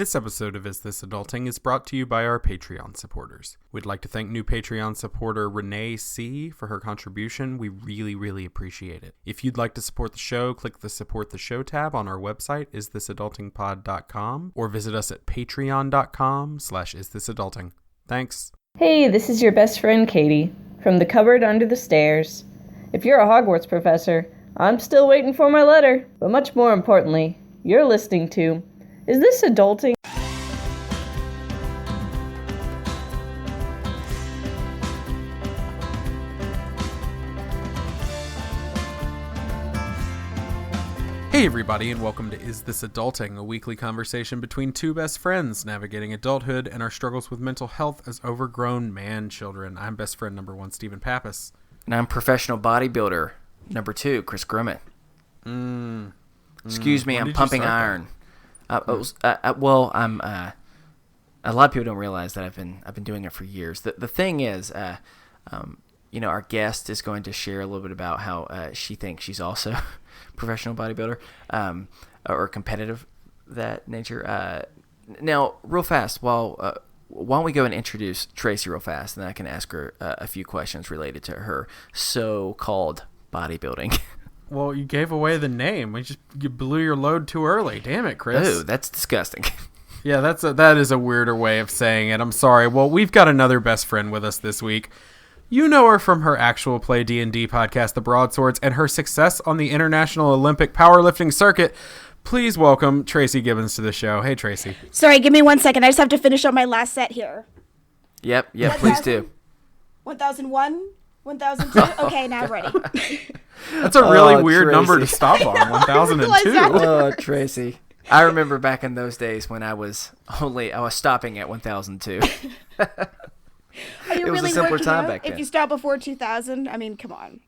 This episode of Is This Adulting is brought to you by our Patreon supporters. We'd like to thank new Patreon supporter Renee C. for her contribution. We really appreciate it. If you'd like to support the show, click the Support the Show tab on our website, isthisadultingpod.com, or visit us at patreon.com/isthisadulting. Thanks. Hey, this is your best friend Katie, from the cupboard under the stairs. If you're a Hogwarts professor, I'm still waiting for my letter. But much more importantly, you're listening to Is This Adulting? Hey everybody, and welcome to Is This Adulting, a weekly conversation between two best friends navigating adulthood and our struggles with mental health as overgrown man-children. I'm best friend number 1, Stephen Pappas. And I'm professiontional bodybuilder number 2, Chris Grummett. Excuse me, I'm pumping iron. Well, I'm. A lot of people don't realize that I've been doing it for years. The thing is, our guest is going to share a little bit about how she thinks she's also a professional bodybuilder, or competitive that nature. Now, real fast, why don't we go and introduce Tracy real fast, and then I can ask her a few questions related to her so-called bodybuilding. Well, you gave away the name. You blew your load too early. Damn it, Chris. Oh, that's disgusting. Yeah, that is a weirder way of saying it. I'm sorry. Well, we've got another best friend with us this week. You know her from her actual play D&D podcast, The Broadswords, and her success on the International Olympic Powerlifting Circuit. Please welcome Tracy Gibbons to the show. Hey, Tracy. Sorry, give me 1 second. I just have to finish up my last set here. Yep, please do. 1001? 1002? Okay, now I'm ready. That's a really weird Tracy. number to stop on, 1002. Oh, Tracy. I remember back in those days when I was stopping at 1002. Are you It was really a simpler working time out? back then. If you stop before 2000, I mean, come on.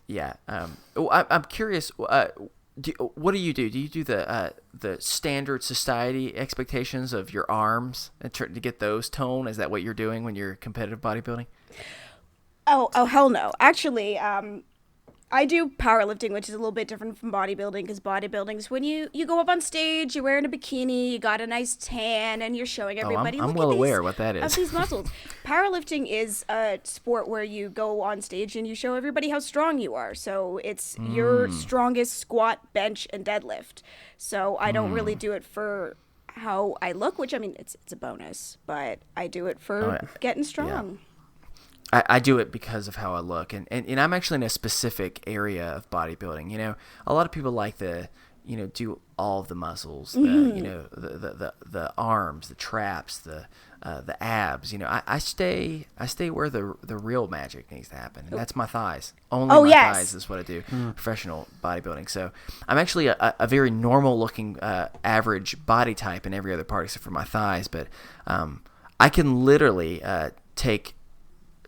Yeah. I'm curious. What do you do? Do you do the standard society expectations of your arms and try to get those toned? Is that what you're doing when you're competitive bodybuilding? Oh, hell no. Actually, I do powerlifting, which is a little bit different from bodybuilding, because bodybuilding is when you go up on stage, you're wearing a bikini, you got a nice tan, and you're showing everybody, I'm look well at aware what that is. of these muscles. Powerlifting is a sport where you go on stage and you show everybody how strong you are. So it's your strongest squat, bench, and deadlift. So I don't really do it for how I look, which, I mean, it's a bonus, but I do it for getting strong. Yeah. I do it because of how I look, and I'm actually in a specific area of bodybuilding. You know, a lot of people like to, do all of the muscles, the arms, the traps, the abs. I stay where the real magic needs to happen, and that's my thighs. Only my thighs is what I do. Professional bodybuilding. So I'm actually a very normal looking average body type in every other part except for my thighs, but I can literally take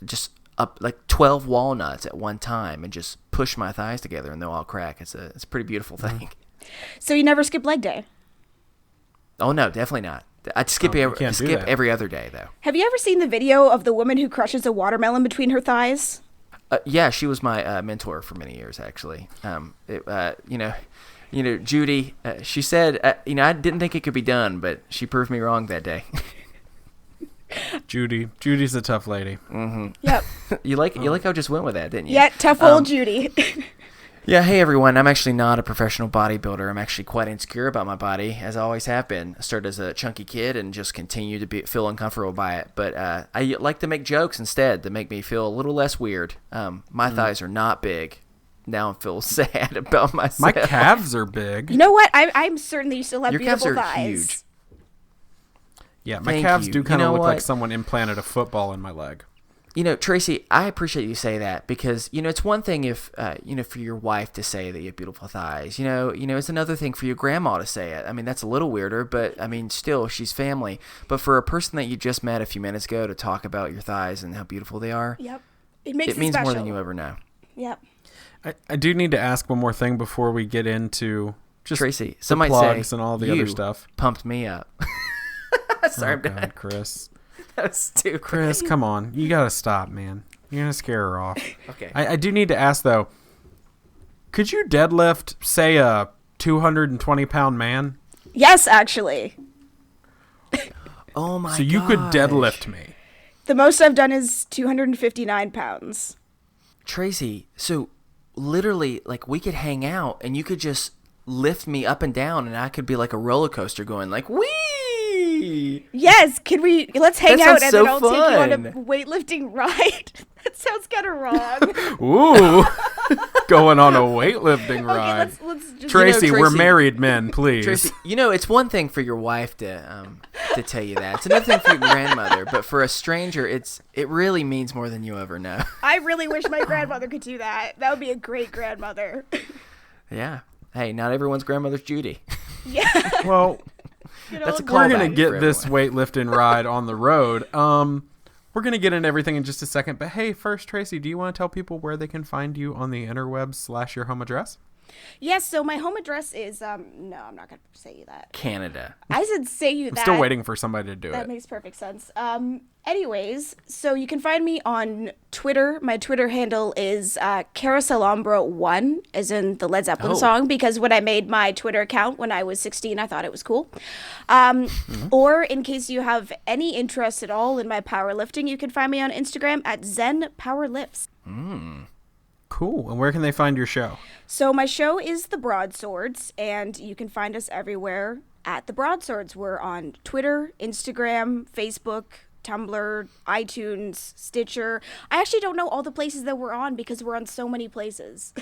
just up like 12 walnuts at one time and just push my thighs together and they'll all crack. It's a pretty beautiful thing. So you never skip leg day? Oh no, definitely not. I'd skip every other day though. Have you ever seen the video of the woman who crushes a watermelon between her thighs? Yeah, she was my mentor for many years actually. Judy, she said, I didn't think it could be done, but she proved me wrong that day. Judy's a tough lady. Mm-hmm. Yep. You like how I just went with that, didn't you? Yeah, tough old Judy. Yeah, hey everyone. I'm actually not a professional bodybuilder. I'm actually quite insecure about my body, as I always have been. I started as a chunky kid and just continue to feel uncomfortable by it. But I like to make jokes instead to make me feel a little less weird. My thighs are not big. Now I feel sad about myself. My calves are big. You know what? I'm certain that you still have Your beautiful calves are thighs. huge. Yeah, my Thank calves you. do kind of look what? like someone implanted a football in my leg. Tracy, I appreciate you say that because, it's one thing if, for your wife to say that you have beautiful thighs. It's another thing for your grandma to say it. I mean, that's a little weirder, but, I mean, still, she's family. But for a person that you just met a few minutes ago to talk about your thighs and how beautiful they are, Yep. It makes it means special. more than you ever know. Yep. I do need to ask one more thing before we get into just Tracy, the some might plugs say and all the other stuff. Pumped me up. Sorry, I'm done. Chris. That was stupid. Chris, come on. You got to stop, man. You're going to scare her off. Okay. I do need to ask, though. Could you deadlift, say, a 220-pound man? Yes, actually. Oh my god. So you could deadlift me. The most I've done is 259 pounds. Tracy, so literally, like, we could hang out and you could just lift me up and down and I could be like a roller coaster going like, wee! Yes, let's hang That out sounds and so then I'll take you on a fun. weightlifting ride. That sounds kind of wrong. Ooh. Going on a weightlifting Okay, ride. let's just... Tracy, we're Tracy- married men, please. Tracy, it's one thing for your wife to tell you that. It's another thing for your grandmother, but for a stranger, it really means more than you ever know. I really wish my grandmother could do that. That would be a great grandmother. Yeah. Hey, not everyone's grandmother's Judy. Yeah. Well, That's a we're callback going to get for this everyone. weightlifting ride on the road. We're going to get into everything in just a second. But hey, first, Tracy, do you want to tell people where they can find you on the interwebs / your home address? Yes, so my home address is, no, I'm not going to say you that. Canada. I said say you that. I'm still waiting for somebody to do That it. makes perfect sense. Anyways, so you can find me on Twitter. My Twitter handle is Carouselambra1, as in the Led Zeppelin song, because when I made my Twitter account when I was 16, I thought it was cool. Or in case you have any interest at all in my powerlifting, you can find me on Instagram at Zen Powerlifts. Cool. And where can they find your show? So my show is The Broadswords, and you can find us everywhere at The Broadswords. We're on Twitter, Instagram, Facebook, Tumblr, iTunes, Stitcher. I actually don't know all the places that we're on because we're on so many places.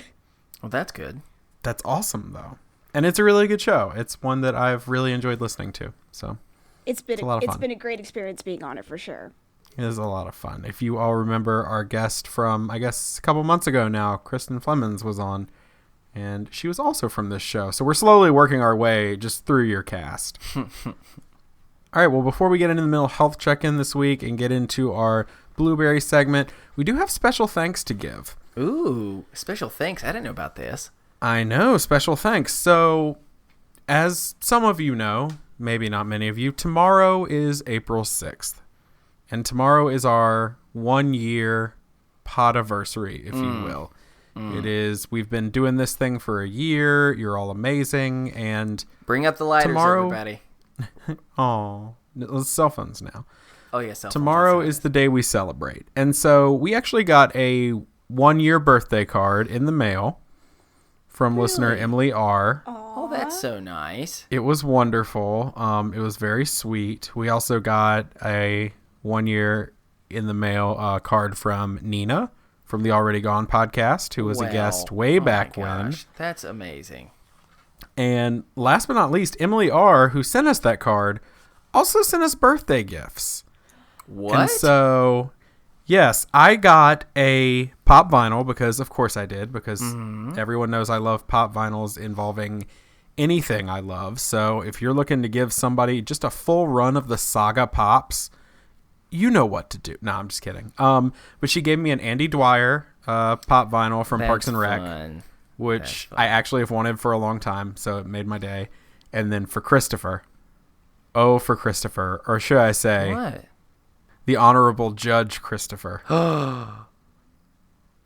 Well, that's good. That's awesome, though. And it's a really good show. It's one that I've really enjoyed listening to. So It's been a lot of fun. been a great experience being on it for sure. it is a lot of fun. If you all remember our guest from, I guess, a couple months ago now, Kristen Flemons was on. And she was also from this show. So we're slowly working our way just through your cast. All right, well, before we get into the mental health check-in this week and get into our Blueberry segment, we do have special thanks to give. Ooh, special thanks. I didn't know about this. I know, special thanks. So, as some of you know, maybe not many of you, tomorrow is April 6th. And tomorrow is our 1-year podiversary, if you will. It is, we've been doing this thing for a year. You're all amazing. And Bring up the lighters, tomorrow, everybody. oh, it's cell phones now. Oh, yes. Yeah, Tomorrow is the day we celebrate. And so we actually got a 1-year birthday card in the mail from listener Emily R. Oh, that's so nice. It was wonderful. It was very sweet. We also got a 1-year in the mail card from Nina from the Already Gone podcast, who was a guest way back when. That's amazing. And last but not least, Emily R., who sent us that card, also sent us birthday gifts. What? And so, yes, I got a pop vinyl because, of course I did, because everyone knows I love pop vinyls involving anything I love. So if you're looking to give somebody just a full run of the saga pops, you know what to do. No, I'm just kidding. But she gave me an Andy Dwyer pop vinyl from Parks and Rec, Fun. which I actually have wanted for a long time, so it made my day. And then for Christopher, for Christopher, or should I say, What? the Honorable Judge Christopher.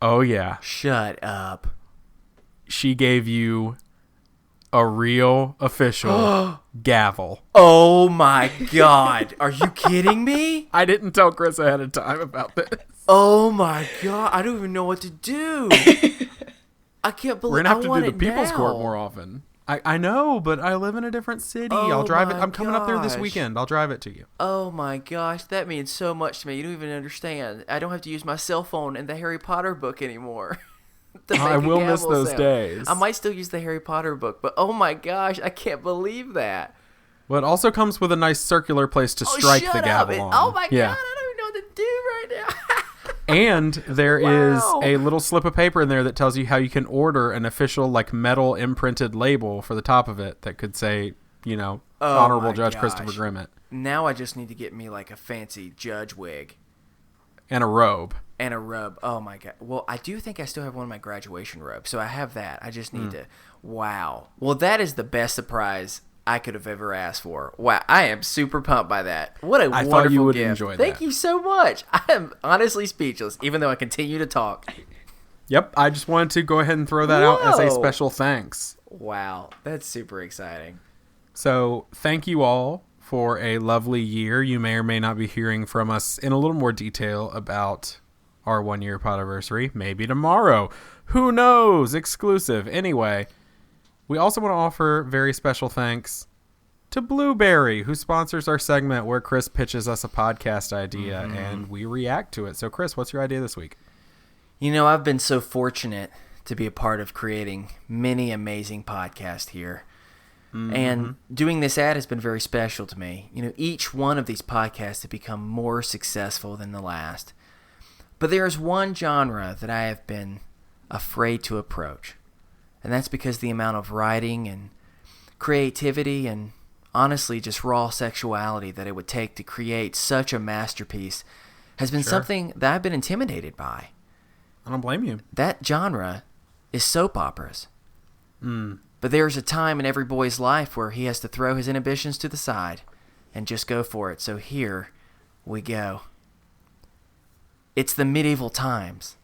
Oh, yeah. Shut up. She gave you a real official gavel. Oh my God. Are you kidding me? I didn't tell Chris ahead of time about this. Oh my God. I don't even know what to do. I can't believe We're going to have I to want do the it People's now. Court more often. I know, but I live in a different city. Oh I'll drive it. my I'm coming up there this gosh. weekend. I'll drive it to you. Oh my gosh, that means so much to me. You don't even understand. I don't have to use my cell phone in the Harry Potter book anymore. to I make a will miss gavel those sound. days. I might still use the Harry Potter book, but oh my gosh, I can't believe that. Well, it also comes with a nice circular place to strike shut the up. gavel on. Oh my Yeah. God, I don't even know what to do right now. And there is Wow. a little slip of paper in there that tells you how you can order an official, like, metal imprinted label for the top of it that could say, you know, Oh Honorable my Judge gosh. Christopher Grimmett. Now I just need to get me like a fancy judge wig And a robe. and a robe. Oh my God. Well, I do think I still have one of my graduation robes, so I have that. I just need to. Wow. Well, that is the best surprise I could have ever asked for. Wow, I am super pumped by that. What a I wonderful thought you would gift. enjoy Thank that. you so much. I am honestly speechless, even though I continue to talk. Yep, I just wanted to go ahead and throw that out as a Whoa. special thanks. Wow, that's super exciting. So thank you all for a lovely year. You may or may not be hearing from us in a little more detail about our 1-year podiversary. Maybe tomorrow. Who knows? Exclusive. Anyway, we also want to offer very special thanks to Blueberry, who sponsors our segment where Chris pitches us a podcast idea and we react to it. So, Chris, what's your idea this week? You know, I've been so fortunate to be a part of creating many amazing podcasts here. And doing this ad has been very special to me. You know, each one of these podcasts have become more successful than the last. But there is one genre that I have been afraid to approach. And that's because the amount of writing and creativity and honestly just raw sexuality that it would take to create such a masterpiece has been something that I've been intimidated by. I don't blame you. That genre is soap operas. But there's a time in every boy's life where he has to throw his inhibitions to the side and just go for it. So here we go. It's the medieval times.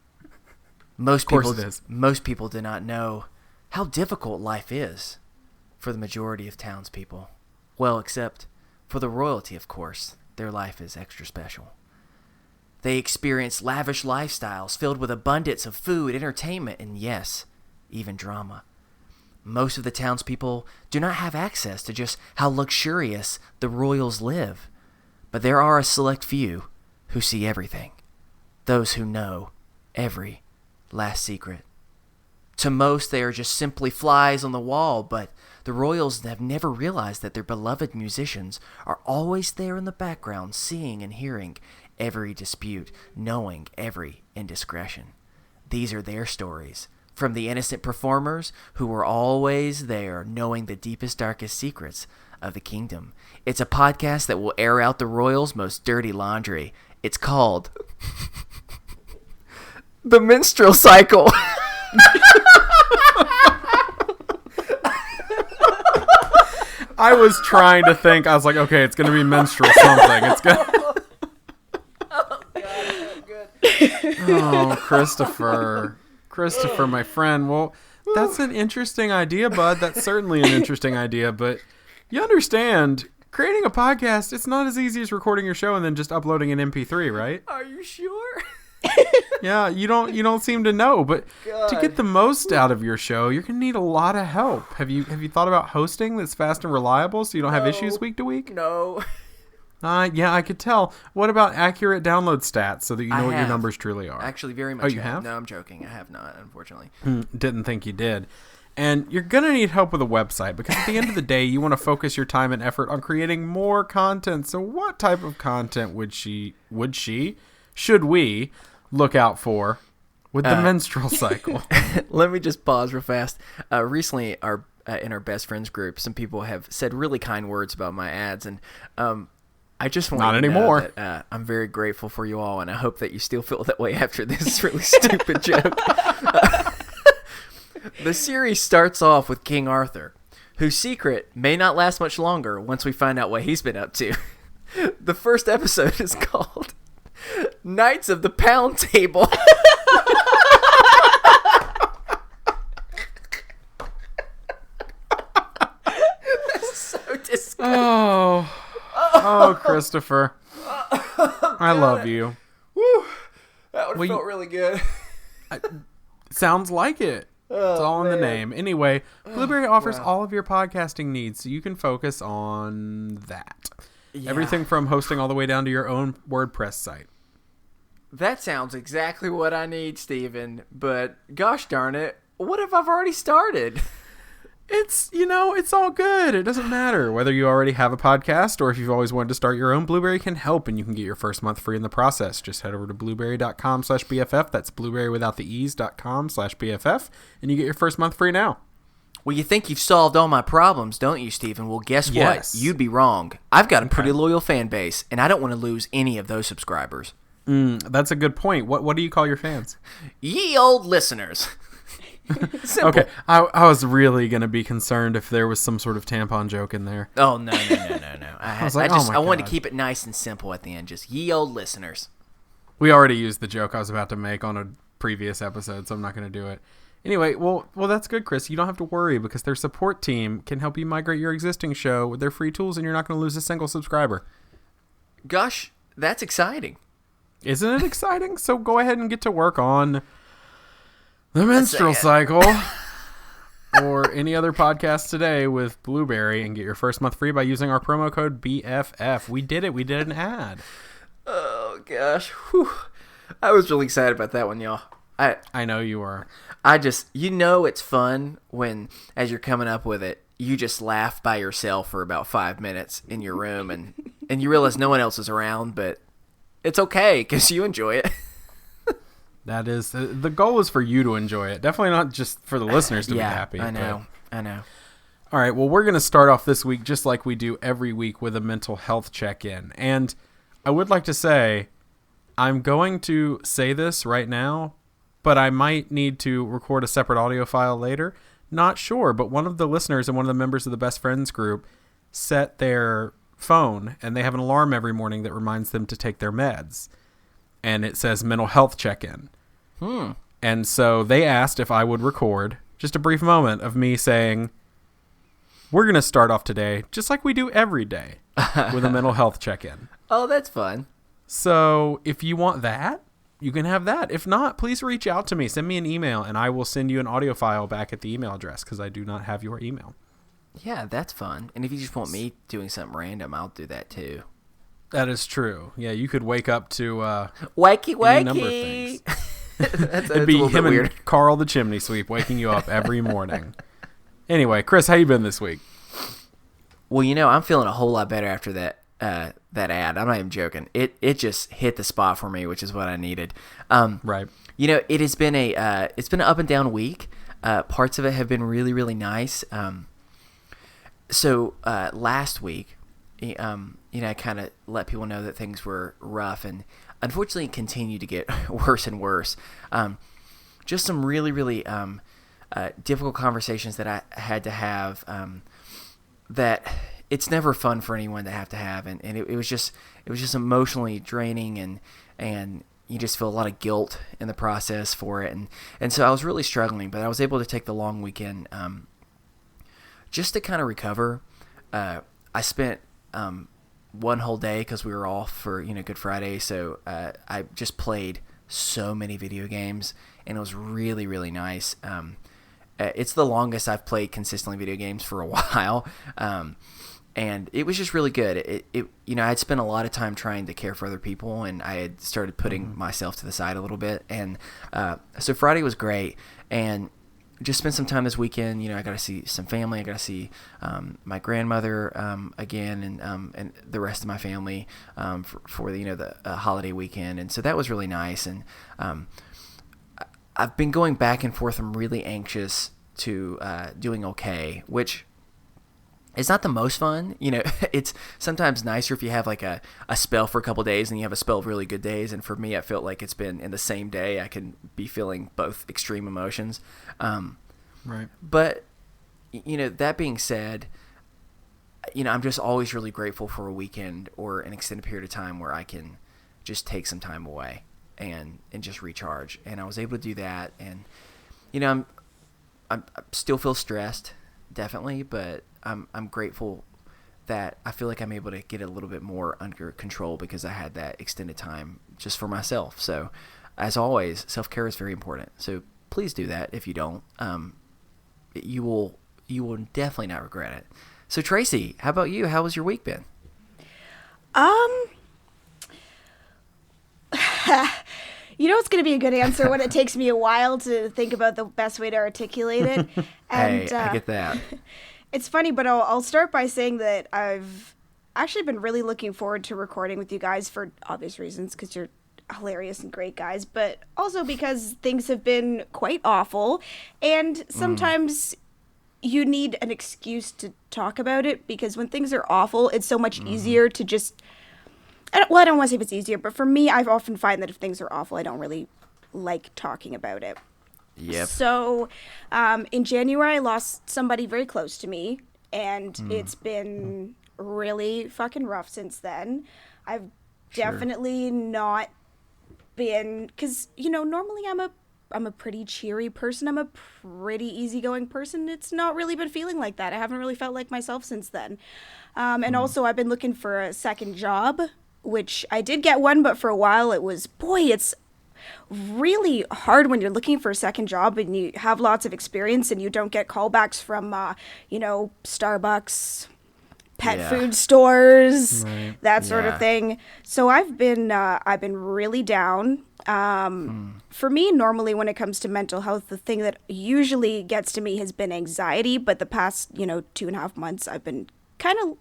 Most people do not know how difficult life is for the majority of townspeople. Well, except for the royalty, of course. Their life is extra special. They experience lavish lifestyles filled with abundance of food, entertainment, and yes, even drama. Most of the townspeople do not have access to just how luxurious the royals live. But there are a select few who see everything. Those who know every last secret. To most, they are just simply flies on the wall, but the royals have never realized that their beloved musicians are always there in the background, seeing and hearing every dispute, knowing every indiscretion. These are their stories. From the innocent performers who were always there, knowing the deepest, darkest secrets of the kingdom. It's a podcast that will air out the royals' most dirty laundry. It's called The Menstrual Cycle. I was trying to think. I was like, okay, it's going to be menstrual something. It's going to... Oh, God, good. Oh, Christopher, my friend. Well, that's an interesting idea, bud. That's certainly an interesting idea. But you understand, creating a podcast, it's not as easy as recording your show and then just uploading an MP3, right? Are you sure? Yeah, you don't seem to know. But God. to get the most out of your show, you're gonna need a lot of help. Have you thought about hosting that's fast and reliable so you don't have issues week to week? No. Yeah, I could tell. What about accurate download stats so that you know what your numbers truly are? Actually, very much. Oh, you have? No, I'm joking. I have not, unfortunately. Didn't think you did. And you're going to need help with a website because at the end of the day, you want to focus your time and effort on creating more content. So what type of content should we look out for with the menstrual cycle? Let me just pause real fast. Recently, in our best friends group, some people have said really kind words about my ads, and I just want to know that I'm very grateful for you all, and I hope that you still feel that way after this really stupid joke. The series starts off with King Arthur, whose secret may not last much longer once we find out what he's been up to. The first episode is called Knights of the Pound Table. That's so disgusting. Oh, Christopher. I love you. Woo. That one felt really good. Sounds like it. It's all in the name. Anyway, Blueberry offers all of your podcasting needs, so you can focus on that. Yeah. Everything from hosting all the way down to your own WordPress site. That sounds exactly what I need, Steven. But gosh darn it, what if I've already started? It's all good. It doesn't matter whether you already have a podcast or if you've always wanted to start your own. Blueberry can help, and you can get your first month free in the process. Just head over to blueberry.com/BFF. That's blueberry without the e's.com/BFF, and you get your first month free now. Well, you think you've solved all my problems, don't you, Steven? Well, guess what? You'd be wrong. I've got a pretty loyal fan base, and I don't want to lose any of those subscribers. That's a good point. What do you call your fans? Ye old listeners. Okay, I was really going to be concerned if there was some sort of tampon joke in there. Oh, no. I wanted to keep it nice and simple at the end. Just ye old listeners. We already used the joke I was about to make on a previous episode, so I'm not going to do it. Anyway, well, that's good, Chris. You don't have to worry because their support team can help you migrate your existing show with their free tools, and you're not going to lose a single subscriber. Gosh, that's exciting. Isn't it exciting? So go ahead and get to work on the menstrual cycle or any other podcast today with Blueberry and get your first month free by using our promo code BFF. We did it. We did an ad. Oh, gosh. Whew. I was really excited about that one, y'all. I know you were. It's fun when, as you're coming up with it, you just laugh by yourself for about 5 minutes in your room and you realize no one else is around, but it's okay because you enjoy it. That is, the goal is for you to enjoy it. Definitely not just for the listeners to be happy. I know. All right, well, we're going to start off this week just like we do every week with a mental health check-in. And I would like to say, I'm going to say this right now, but I might need to record a separate audio file later. Not sure, but one of the listeners and one of the members of the Best Friends group set their phone, and they have an alarm every morning that reminds them to take their meds. And it says mental health check-in. And so they asked if I would record just a brief moment of me saying, we're going to start off today, just like we do every day, with a mental health check-in. Oh, that's fun. So if you want that, you can have that. If not, please reach out to me. Send me an email, and I will send you an audio file back at the email address because I do not have your email. Yeah, that's fun. And if you just want me doing something random, I'll do that too. That is true. Yeah, you could wake up to wakey. any number of things. It'd be him and Carl the chimney sweep waking you up every morning. Anyway, Chris, how you been this week? Well, I'm feeling a whole lot better after that ad. I'm not even joking. It just hit the spot for me, which is what I needed. Right. It has been it's been an up and down week. Parts of it have been really, really nice. So last week, I kind of let people know that things were rough and unfortunately continue to get worse and worse. Just some really, really difficult conversations that I had to have that it's never fun for anyone to have. And it was just emotionally draining and you just feel a lot of guilt in the process for it. And so I was really struggling, but I was able to take the long weekend just to kind of recover. I spent one whole day because we were off for Good Friday, so I just played so many video games, and it was really, really nice. It's the longest I've played consistently video games for a while, and it was just really good. I had spent a lot of time trying to care for other people, and I had started putting myself to the side a little bit, and so Friday was great, and just spent some time this weekend. I got to see some family. I got to see my grandmother again, and the rest of my family for the holiday weekend. And so that was really nice. And I've been going back and forth. I'm really anxious to doing okay, which is not the most fun. It's sometimes nicer if you have like a spell for a couple of days and you have a spell of really good days. And for me, I felt like it's been in the same day. I can be feeling both extreme emotions. Right. But, that being said, I'm just always really grateful for a weekend or an extended period of time where I can just take some time away and just recharge. And I was able to do that. And, I still feel stressed, definitely, but I'm grateful that I feel like I'm able to get a little bit more under control because I had that extended time just for myself. So, as always, self-care is very important. So please do that. If you don't, you will definitely not regret it. So Tracy, how about you? How was your week been? It's going to be a good answer when it takes me a while to think about the best way to articulate it. And, hey, I get that. It's funny, but I'll start by saying that I've actually been really looking forward to recording with you guys for obvious reasons, because you're hilarious and great guys, but also because things have been quite awful, and sometimes you need an excuse to talk about it, because when things are awful, it's so much easier to just... I don't want to say if it's easier, but for me, I often find that if things are awful, I don't really like talking about it. Yep. So, in January, I lost somebody very close to me, and it's been really fucking rough since then. I've definitely not been, because, normally I'm a I'm a pretty cheery person. I'm a pretty easygoing person. It's not really been feeling like that. I haven't really felt like myself since then. And also, I've been looking for a second job, which I did get one, but for a while it was, boy, it's really hard when you're looking for a second job and you have lots of experience and you don't get callbacks from, Starbucks, pet food stores, that sort of thing. So I've been really down. For me, normally when it comes to mental health, the thing that usually gets to me has been anxiety. But the past, 2.5 months, I've been kind of,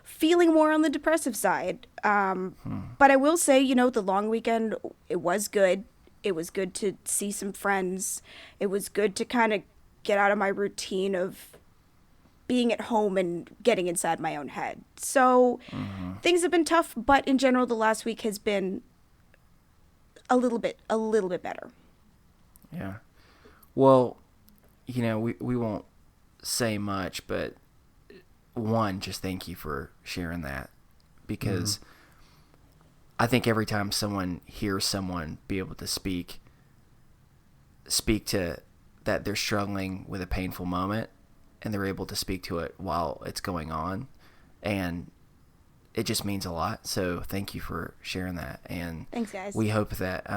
feeling more on the depressive side. But I will say, the long weekend, it was good. It was good to see some friends. It was good to kind of get out of my routine of being at home and getting inside my own head. So things have been tough, but in general, the last week has been a little bit better. Yeah. Well, we won't say much, but one, just thank you for sharing that, because I think every time someone hears someone be able to speak to that they're struggling with a painful moment, and they're able to speak to it while it's going on, and it just means a lot. So thank you for sharing that. And thanks, guys. We hope that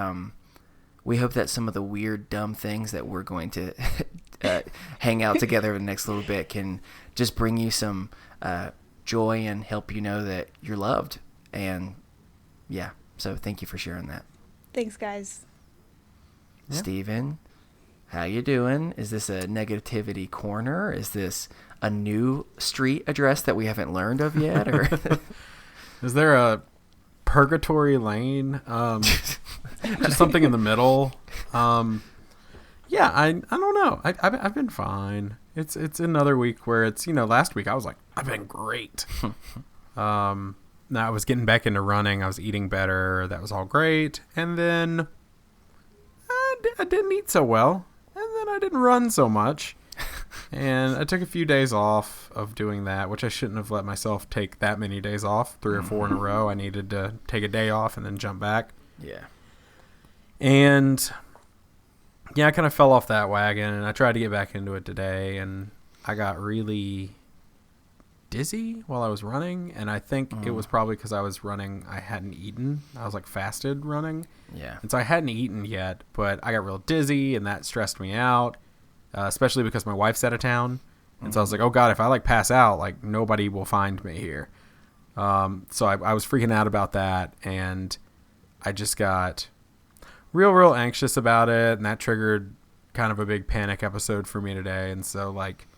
some of the weird, dumb things that we're going to hang out together in the next little bit can just bring you some joy and help you know that you're loved. And yeah, so thank you for sharing that. Thanks, guys. Yeah. Steven, how you doing? Is this a negativity corner? Is this a new street address that we haven't learned of yet? Or is there a purgatory lane? Just something in the middle. Yeah, I don't know. I've been fine. It's another week where it's, last week I was like, I've been great. Now I was getting back into running. I was eating better. That was all great. And then I didn't eat so well. And then I didn't run so much. And I took a few days off of doing that, which I shouldn't have let myself take that many days off, 3 or 4 in a row. I needed to take a day off and then jump back. Yeah. And yeah, I kind of fell off that wagon, and I tried to get back into it today, and I got really dizzy while I was running, and I think it was probably because I was running, I hadn't eaten. I was like fasted running. Yeah. And so I hadn't eaten yet, but I got real dizzy, and that stressed me out, especially because my wife's out of town. And so I was like, oh God, if I like pass out, like nobody will find me here. So I was freaking out about that, and I just got real anxious about it, and that triggered kind of a big panic episode for me today. And so, like,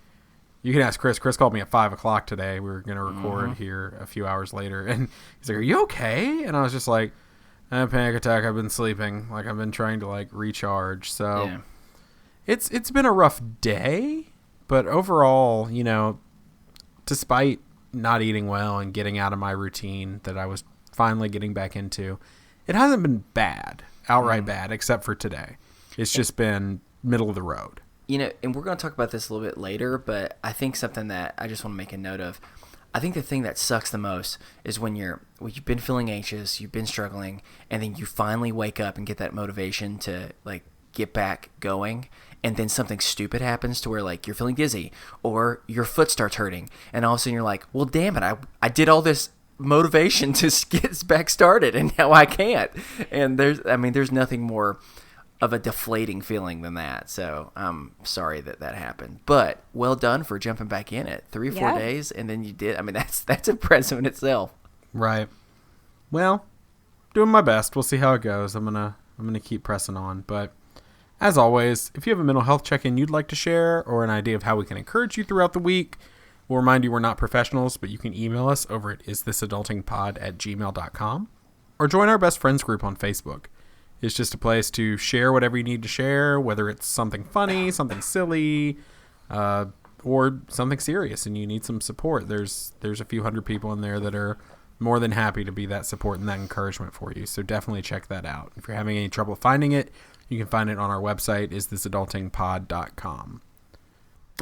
you can ask Chris. Chris called me at 5:00 today. We were going to record here a few hours later, and he's like, are you okay? And I was just like, I had a panic attack. I've been sleeping. Like, I've been trying to, like, recharge. So it's been a rough day, but overall, despite not eating well and getting out of my routine that I was finally getting back into, it hasn't been bad. Outright bad, except for today. It's just been middle of the road. And we're going to talk about this a little bit later, but I think something that I just want to make a note of, I think the thing that sucks the most is when you've been feeling anxious, you've been struggling, and then you finally wake up and get that motivation to, like, get back going, and then something stupid happens to where, like, you're feeling dizzy, or your foot starts hurting, and all of a sudden you're like, well, damn it, I did all this motivation to get back started, and now I can't. And there's nothing more of a deflating feeling than that. So I'm sorry that happened, but well done for jumping back in it 3 or 4 days, and then you did. I mean, that's impressive in itself. Right. Well, doing my best. We'll see how it goes. I'm gonna keep pressing on. But as always, if you have a mental health check-in you'd like to share, or an idea of how we can encourage you throughout the week, we'll remind you we're not professionals, but you can email us over at isthisadultingpod@gmail.com, or join our best friends group on Facebook. It's just a place to share whatever you need to share, whether it's something funny, something silly, or something serious, and you need some support. There's a few hundred people in there that are more than happy to be that support and that encouragement for you. So definitely check that out. If you're having any trouble finding it, you can find it on our website, isthisadultingpod.com.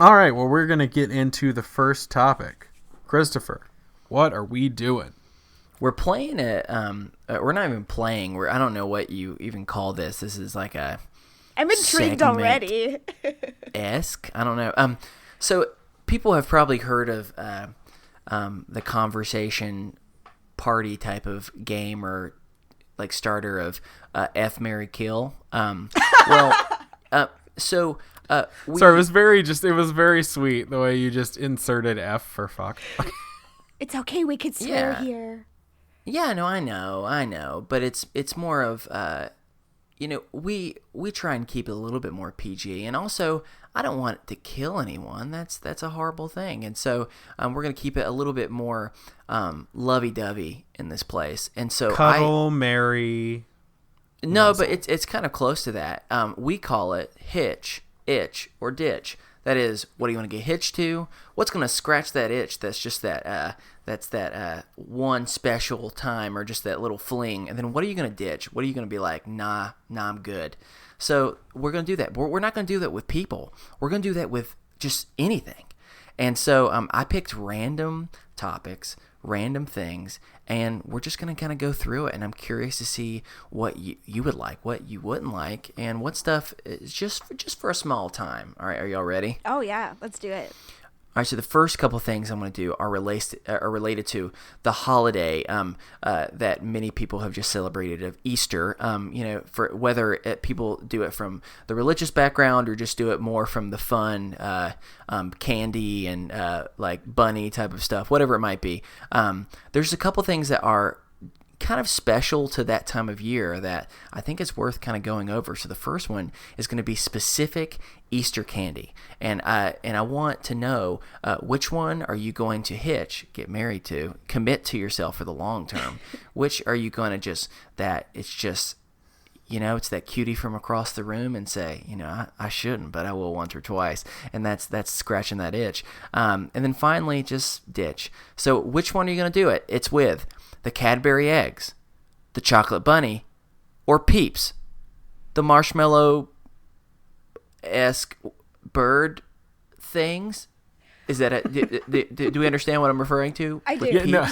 All right, well, we're going to get into the first topic. Christopher, what are we doing? We're playing we're not even playing. I don't know what you even call this. This is like I'm intrigued already. esque. I don't know. So people have probably heard of the conversation party type of game or like starter of F, Marry, Kill. So Sorry, it was very sweet the way you just inserted F for fuck. It's okay, we could swear here. Yeah, no, I know, but it's more of we try and keep it a little bit more PG, and also I don't want it to kill anyone. That's a horrible thing, and so we're gonna keep it a little bit more lovey-dovey in this place, and so Cuddle, marry. No, muscle. but it's kind of close to that. We call it hitch, itch, or ditch. That is, what do you want to get hitched to? What's going to scratch that itch? That's just that one special time or just that little fling. And then what are you going to ditch? What are you going to be like, nah, I'm good. So we're going to do that. But we're not going to do that with people. We're going to do that with just anything. And so I picked random topics, random things, and we're just going to kind of go through it. And I'm curious to see what you would like, what you wouldn't like, and what stuff is just for a small time. All right, are y'all ready? Oh, yeah, let's do it. All right, so the first couple things I'm going to do are related to the holiday that many people have just celebrated of Easter. For whether people do it from the religious background or just do it more from the fun candy and like bunny type of stuff, whatever it might be. There's a couple things that are kind of special to that time of year that I think it's worth kind of going over. So the first one is going to be specific Easter candy, and I want to know which one are you going to get married to, commit to yourself for the long term. Which are you going to it's that cutie from across the room and say, I shouldn't, but I will once or twice, and that's scratching that itch. And then finally, just ditch. So which one are you going to do it? It's with the Cadbury eggs, the chocolate bunny, or Peeps, the marshmallow-esque bird things. Is that do we understand what I'm referring to? I do. Yeah, no.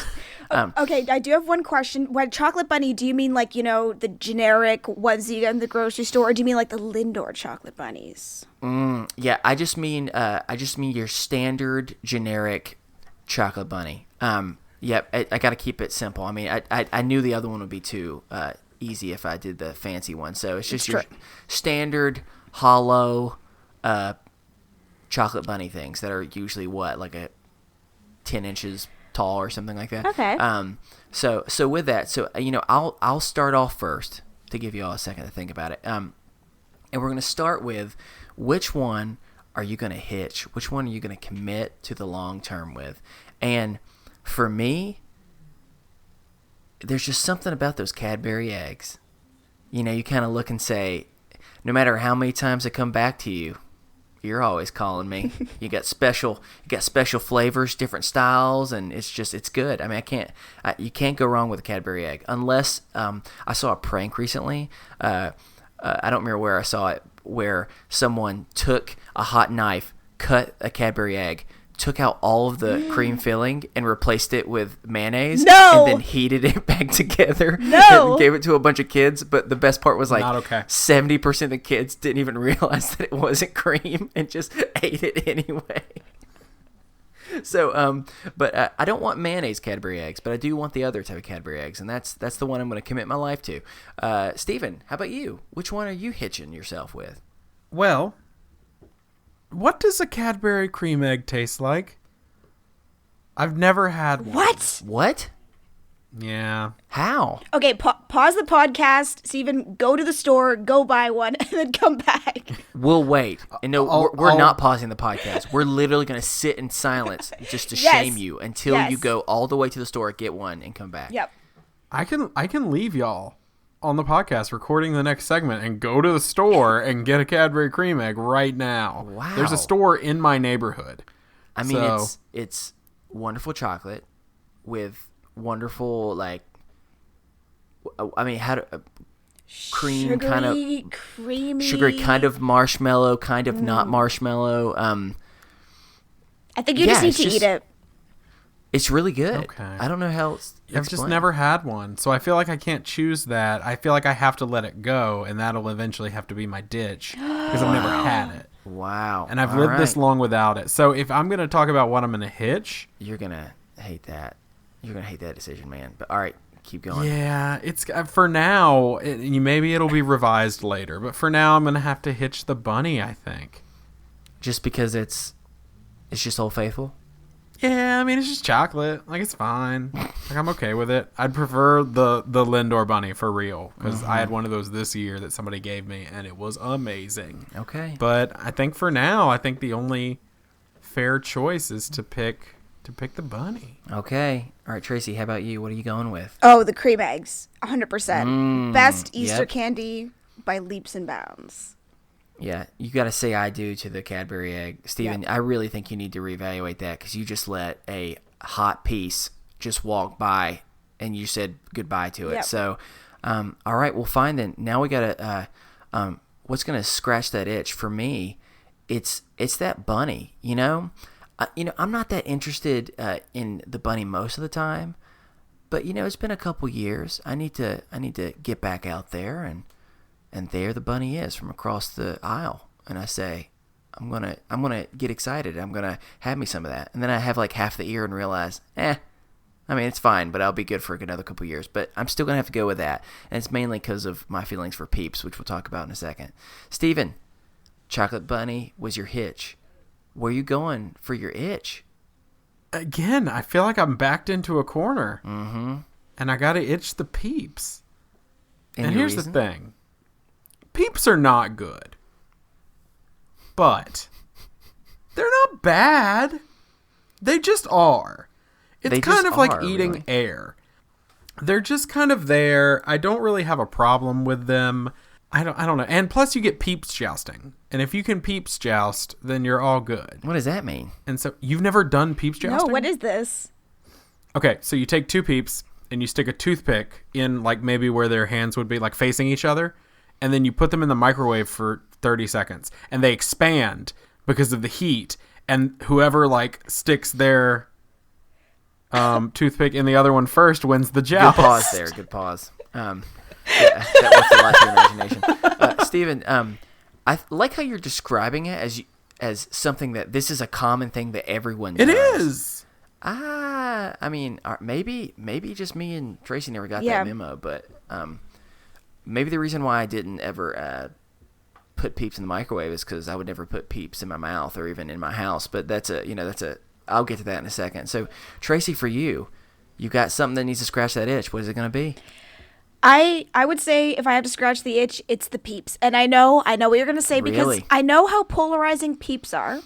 Okay, I do have one question. When chocolate bunny, do you mean like, the generic ones you get in the grocery store, or do you mean like the Lindor chocolate bunnies? Yeah, I just mean your standard generic chocolate bunny. Yep, I got to keep it simple. I mean, I knew the other one would be too easy if I did the fancy one. So it's just your standard hollow chocolate bunny things that are usually like 10 inches tall or something like that. Okay. So with that, I'll start off first to give you all a second to think about it. And we're going to start with which one are you going to hitch? Which one are you going to commit to the long term with? And for me, there's just something about those Cadbury eggs. You kind of look and say, no matter how many times I come back to you, you're always calling me. You got special flavors, different styles, and it's good. I mean, you can't go wrong with a Cadbury egg unless I saw a prank recently. I don't remember where I saw it, where someone took a hot knife, cut a Cadbury egg, took out all of the cream filling and replaced it with mayonnaise. No! And then heated it back together. No! And gave it to a bunch of kids. But the best part was Not okay. 70% of the kids didn't even realize that it wasn't cream and just ate it anyway. So, but I don't want mayonnaise Cadbury eggs, but I do want the other type of Cadbury eggs, and that's the one I'm going to commit my life to. Steven, how about you? Which one are you hitching yourself with? Well, what does a Cadbury cream egg taste like? I've never had one. What? Yeah. How? Okay, pause the podcast, Steven, go to the store, go buy one, and then come back. We'll wait. And no, I'll- we're I'll- not pausing the podcast. We're literally going to sit in silence just to shame you until you go all the way to the store, get one, and come back. Yep. I can leave y'all on the podcast recording the next segment and go to the store and get a Cadbury cream egg right now. Wow. There's a store in my neighborhood. I mean, So- it's wonderful chocolate with wonderful, cream, Sugary, kind of creamy. sugary, kind of marshmallow, kind of not marshmallow. I think you just need to eat it. It's really good. Okay. I don't know how it's I've just never had one, so I feel like I can't choose that. I feel like I have to let it go, and that'll eventually have to be my ditch because I've never had it. Wow. And I've lived this long without it. So if I'm going to talk about what I'm going to hitch... You're going to hate that. You're going to hate that decision, man. But all right, keep going. Yeah, it's for now. Maybe it'll be revised later, but for now I'm going to have to hitch the bunny, I think. Just because it's just Old Faithful? Yeah, I mean, it's just chocolate. Like, it's fine. Like, I'm okay with it. I'd prefer the Lindor bunny for real, because I had one of those this year that somebody gave me, and it was amazing. Okay. But I think for now, I think the only fair choice is to pick the bunny. Okay. All right, Tracy, how about you? What are you going with? Oh, the cream eggs. 100%. Best Easter candy by leaps and bounds. Yeah, you got to say I do to the Cadbury egg. Steven, I really think you need to reevaluate that because you just let a hot piece just walk by and you said goodbye to it. Yep. So, all right, well, fine then. Now we got to, what's going to scratch that itch for me? It's that bunny, you know? I'm not that interested in the bunny most of the time, but, it's been a couple years. I need to get back out there and there the bunny is from across the aisle. And I say, I'm gonna get excited. I'm gonna have me some of that. And then I have like half the ear and realize, I mean, it's fine, but I'll be good for another couple years. But I'm still gonna have to go with that. And it's mainly because of my feelings for Peeps, which we'll talk about in a second. Steven, chocolate bunny was your hitch. Where you going for your itch? Again, I feel like I'm backed into a corner. Mm-hmm. And I gotta itch the Peeps. And here's reason? the thing. Peeps are not good. But they're not bad. They just are. It's kind of like eating air. They're just kind of there. I don't really have a problem with them. I don't know. And plus you get Peeps jousting. And if you can Peeps joust, then you're all good. What does that mean? And so you've never done Peeps jousting? No, what is this? Okay, so you take two Peeps and you stick a toothpick in like maybe where their hands would be like facing each other. And then you put them in the microwave for 30 seconds. And they expand because of the heat. And whoever like sticks their toothpick in the other one first wins the joust. Good pause there. Good pause. Yeah, that was a lot of imagination. Steven, I like how you're describing it as something that this is a common thing that everyone does. It is. I mean, maybe just me and Tracy never got that memo, but maybe the reason why I didn't ever put Peeps in the microwave is because I would never put Peeps in my mouth or even in my house. But that's I'll get to that in a second. So Tracy, for you got something that needs to scratch that itch. What is it going to be? I would say if I have to scratch the itch, it's the Peeps. And I know what you're going to say because I know how polarizing Peeps are.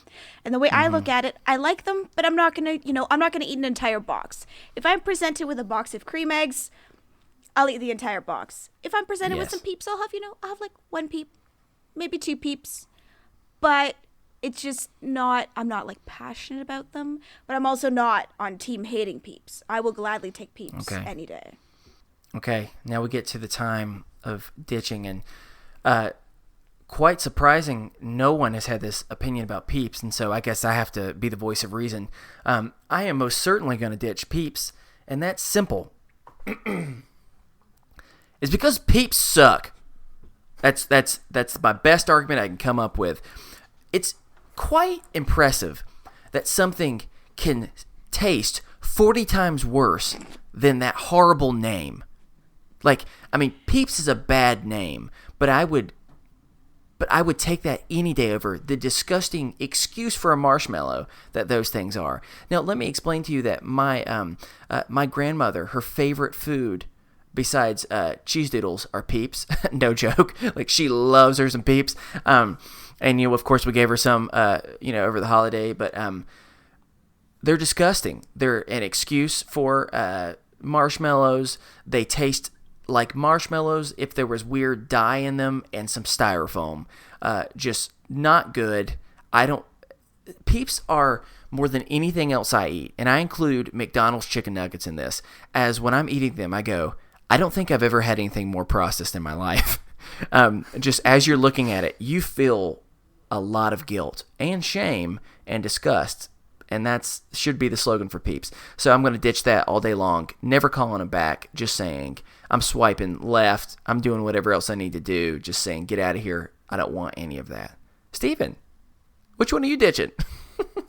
And the way I look at it, I like them, but I'm not going to eat an entire box. If I'm presented with a box of cream eggs, I'll eat the entire box. If I'm presented with some Peeps, I'll have like one Peep, maybe two Peeps. But it's just not, I'm not like passionate about them, but I'm also not on team hating Peeps. I will gladly take Peeps any day. Okay, now we get to the time of ditching, and quite surprising, no one has had this opinion about Peeps, and so I guess I have to be the voice of reason. I am most certainly going to ditch Peeps, and that's simple. It's because Peeps suck. That's my best argument I can come up with. It's quite impressive that something can taste 40 times worse than that horrible name. Like, I mean, Peeps is a bad name, but I would take that any day over the disgusting excuse for a marshmallow that those things are. Now, let me explain to you that my grandmother, her favorite food besides cheese doodles are Peeps. No joke. Like, she loves her some Peeps. And, of course, we gave her some, over the holiday, but they're disgusting. They're an excuse for marshmallows. They taste like marshmallows if there was weird dye in them and some styrofoam. Just not good. Peeps are more than anything else I eat, and I include McDonald's chicken nuggets in this, as when I'm eating them, I go, I don't think I've ever had anything more processed in my life. Just as you're looking at it, you feel a lot of guilt and shame and disgust And that's should be the slogan for Peeps. So I'm going to ditch that all day long, never calling them back, just saying, I'm swiping left, I'm doing whatever else I need to do, just saying, get out of here. I don't want any of that. Steven, which one are you ditching?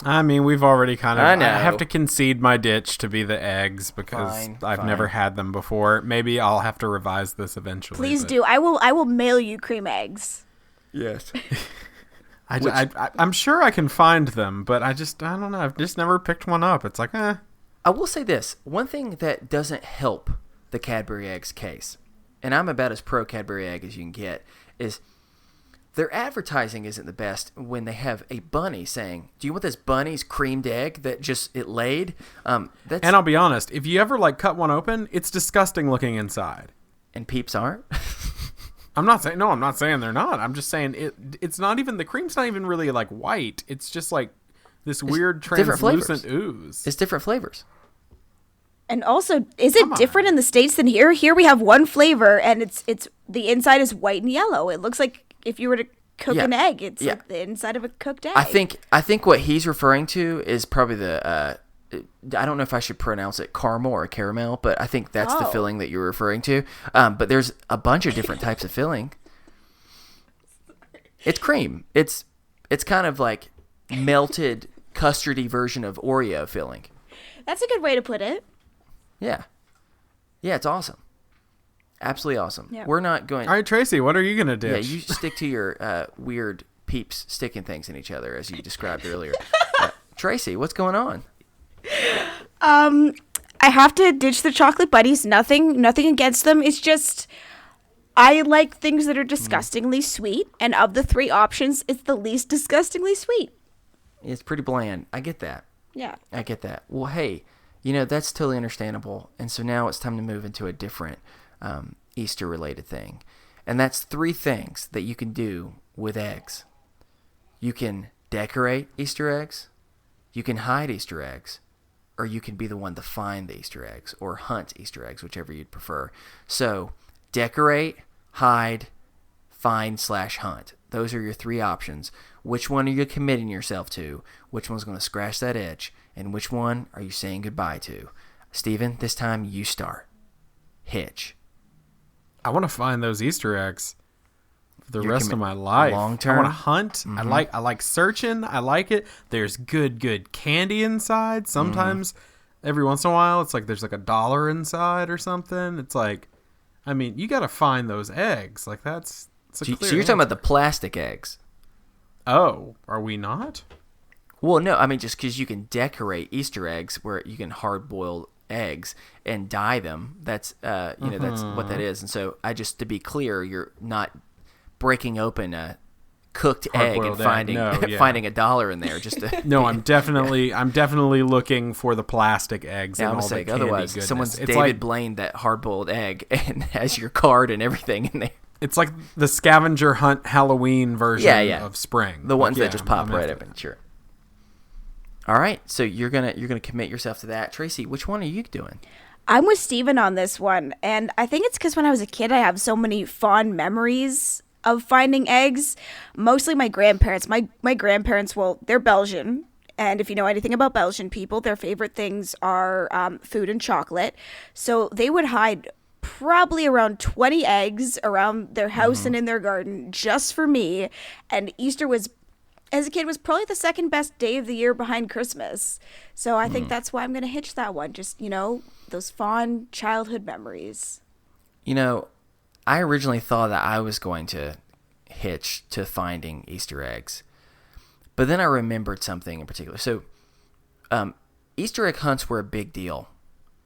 I mean, we've already kind of... I know. I have to concede my ditch to be the eggs because I've never had them before. Maybe I'll have to revise this eventually. Please do. I will mail you cream eggs. Yes. I'm sure I can find them, but I don't know. I've just never picked one up. It's like, I will say this. One thing that doesn't help the Cadbury Eggs case, and I'm about as pro Cadbury Egg as you can get, is their advertising isn't the best when they have a bunny saying, do you want this bunny's creamed egg that just it laid? and I'll be honest, if you ever cut one open, it's disgusting looking inside. And Peeps aren't? I'm not saying they're not. I'm just saying it's not even, the cream's not even really white. It's just this weird translucent ooze. It's different flavors. And also, is it different in the States than here? Here we have one flavor, and it's the inside is white and yellow. It looks like if you were to cook an egg, it's like the inside of a cooked egg. I think what he's referring to is probably the I don't know if I should pronounce it caramel or caramel, but I think that's the filling that you're referring to. But there's a bunch of different types of filling. It's cream. It's kind of like melted custardy version of Oreo filling. That's a good way to put it. Yeah. Yeah, it's awesome. Absolutely awesome. Yeah. We're not going... All right, Tracy, what are you going to ditch? Yeah, you stick to your weird Peeps sticking things in each other, as you described earlier. Tracy, what's going on? I have to ditch the chocolate buddies. Nothing against them. It's just I like things that are disgustingly sweet, and of the three options, it's the least disgustingly sweet. It's pretty bland. I get that. Yeah. I get that. Well, hey, that's totally understandable. And so now it's time to move into a different Easter-related thing. And that's 3 things that you can do with eggs. You can decorate Easter eggs, you can hide Easter eggs, or you can be the one to find the Easter eggs or hunt Easter eggs, whichever you'd prefer. So decorate, hide, find/hunt. Those are your 3 options. Which one are you committing yourself to? Which one's going to scratch that itch? And which one are you saying goodbye to? Steven, this time you start. Hitch. I want to find those Easter eggs for the rest of my life. Long term. I want to hunt. Mm-hmm. I like searching. I like it. There's good candy inside. Sometimes, every once in a while, it's there's $1 inside or something. It's you got to find those eggs. That's so you're talking about the plastic eggs. Oh, are we not? Well, no, just because you can decorate Easter eggs where you can hard boil eggs and dye them. That's that's what that is. And so to be clear, you're not breaking open a cooked egg and finding $1 in there just to No, I'm definitely looking for the plastic eggs and all the candy otherwise goodness. Someone's David Blaine that hard boiled egg and has your card and everything in there. It's like the scavenger hunt Halloween version of spring. The ones that just pop right up. Sure. All right, so you're gonna commit yourself to that. Tracy, which one are you doing? I'm with Steven on this one, and I think it's because when I was a kid, I have so many fond memories of finding eggs. Mostly my grandparents. My grandparents, they're Belgian, and if you know anything about Belgian people, their favorite things are food and chocolate. So they would hide probably around 20 eggs around their house and in their garden just for me. And Easter as a kid, was probably the second best day of the year behind Christmas. So I think that's why I'm going to hitch that one. Just, those fond childhood memories. I originally thought that I was going to hitch to finding Easter eggs. But then I remembered something in particular. So Easter egg hunts were a big deal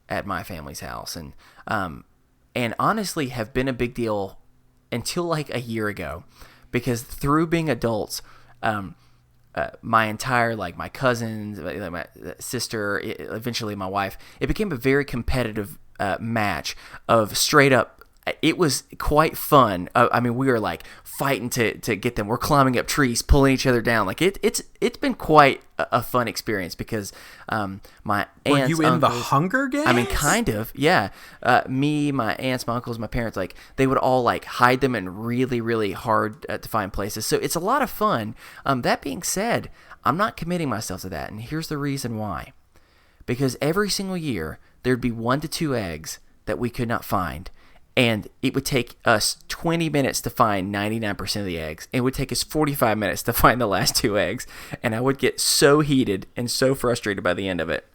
at my family's house. And honestly have been a big deal until a year ago. Because through being adults... my entire my cousins, my sister, eventually my wife, it became a very competitive match of straight up. It was quite fun. We were fighting to get them. We're climbing up trees, pulling each other down. It's been quite a fun experience because my aunts, were you in uncles, the Hunger Games? Kind of, yeah. Me, my aunts, my uncles, my parents, they would all hide them in really, really hard to find places. So it's a lot of fun. That being said, I'm not committing myself to that, and here's the reason why. Because every single year, there'd be 1 to 2 eggs that we could not find, and it would take us 20 minutes to find 99% of the eggs. It would take us 45 minutes to find the last 2 eggs, and I would get so heated and so frustrated by the end of it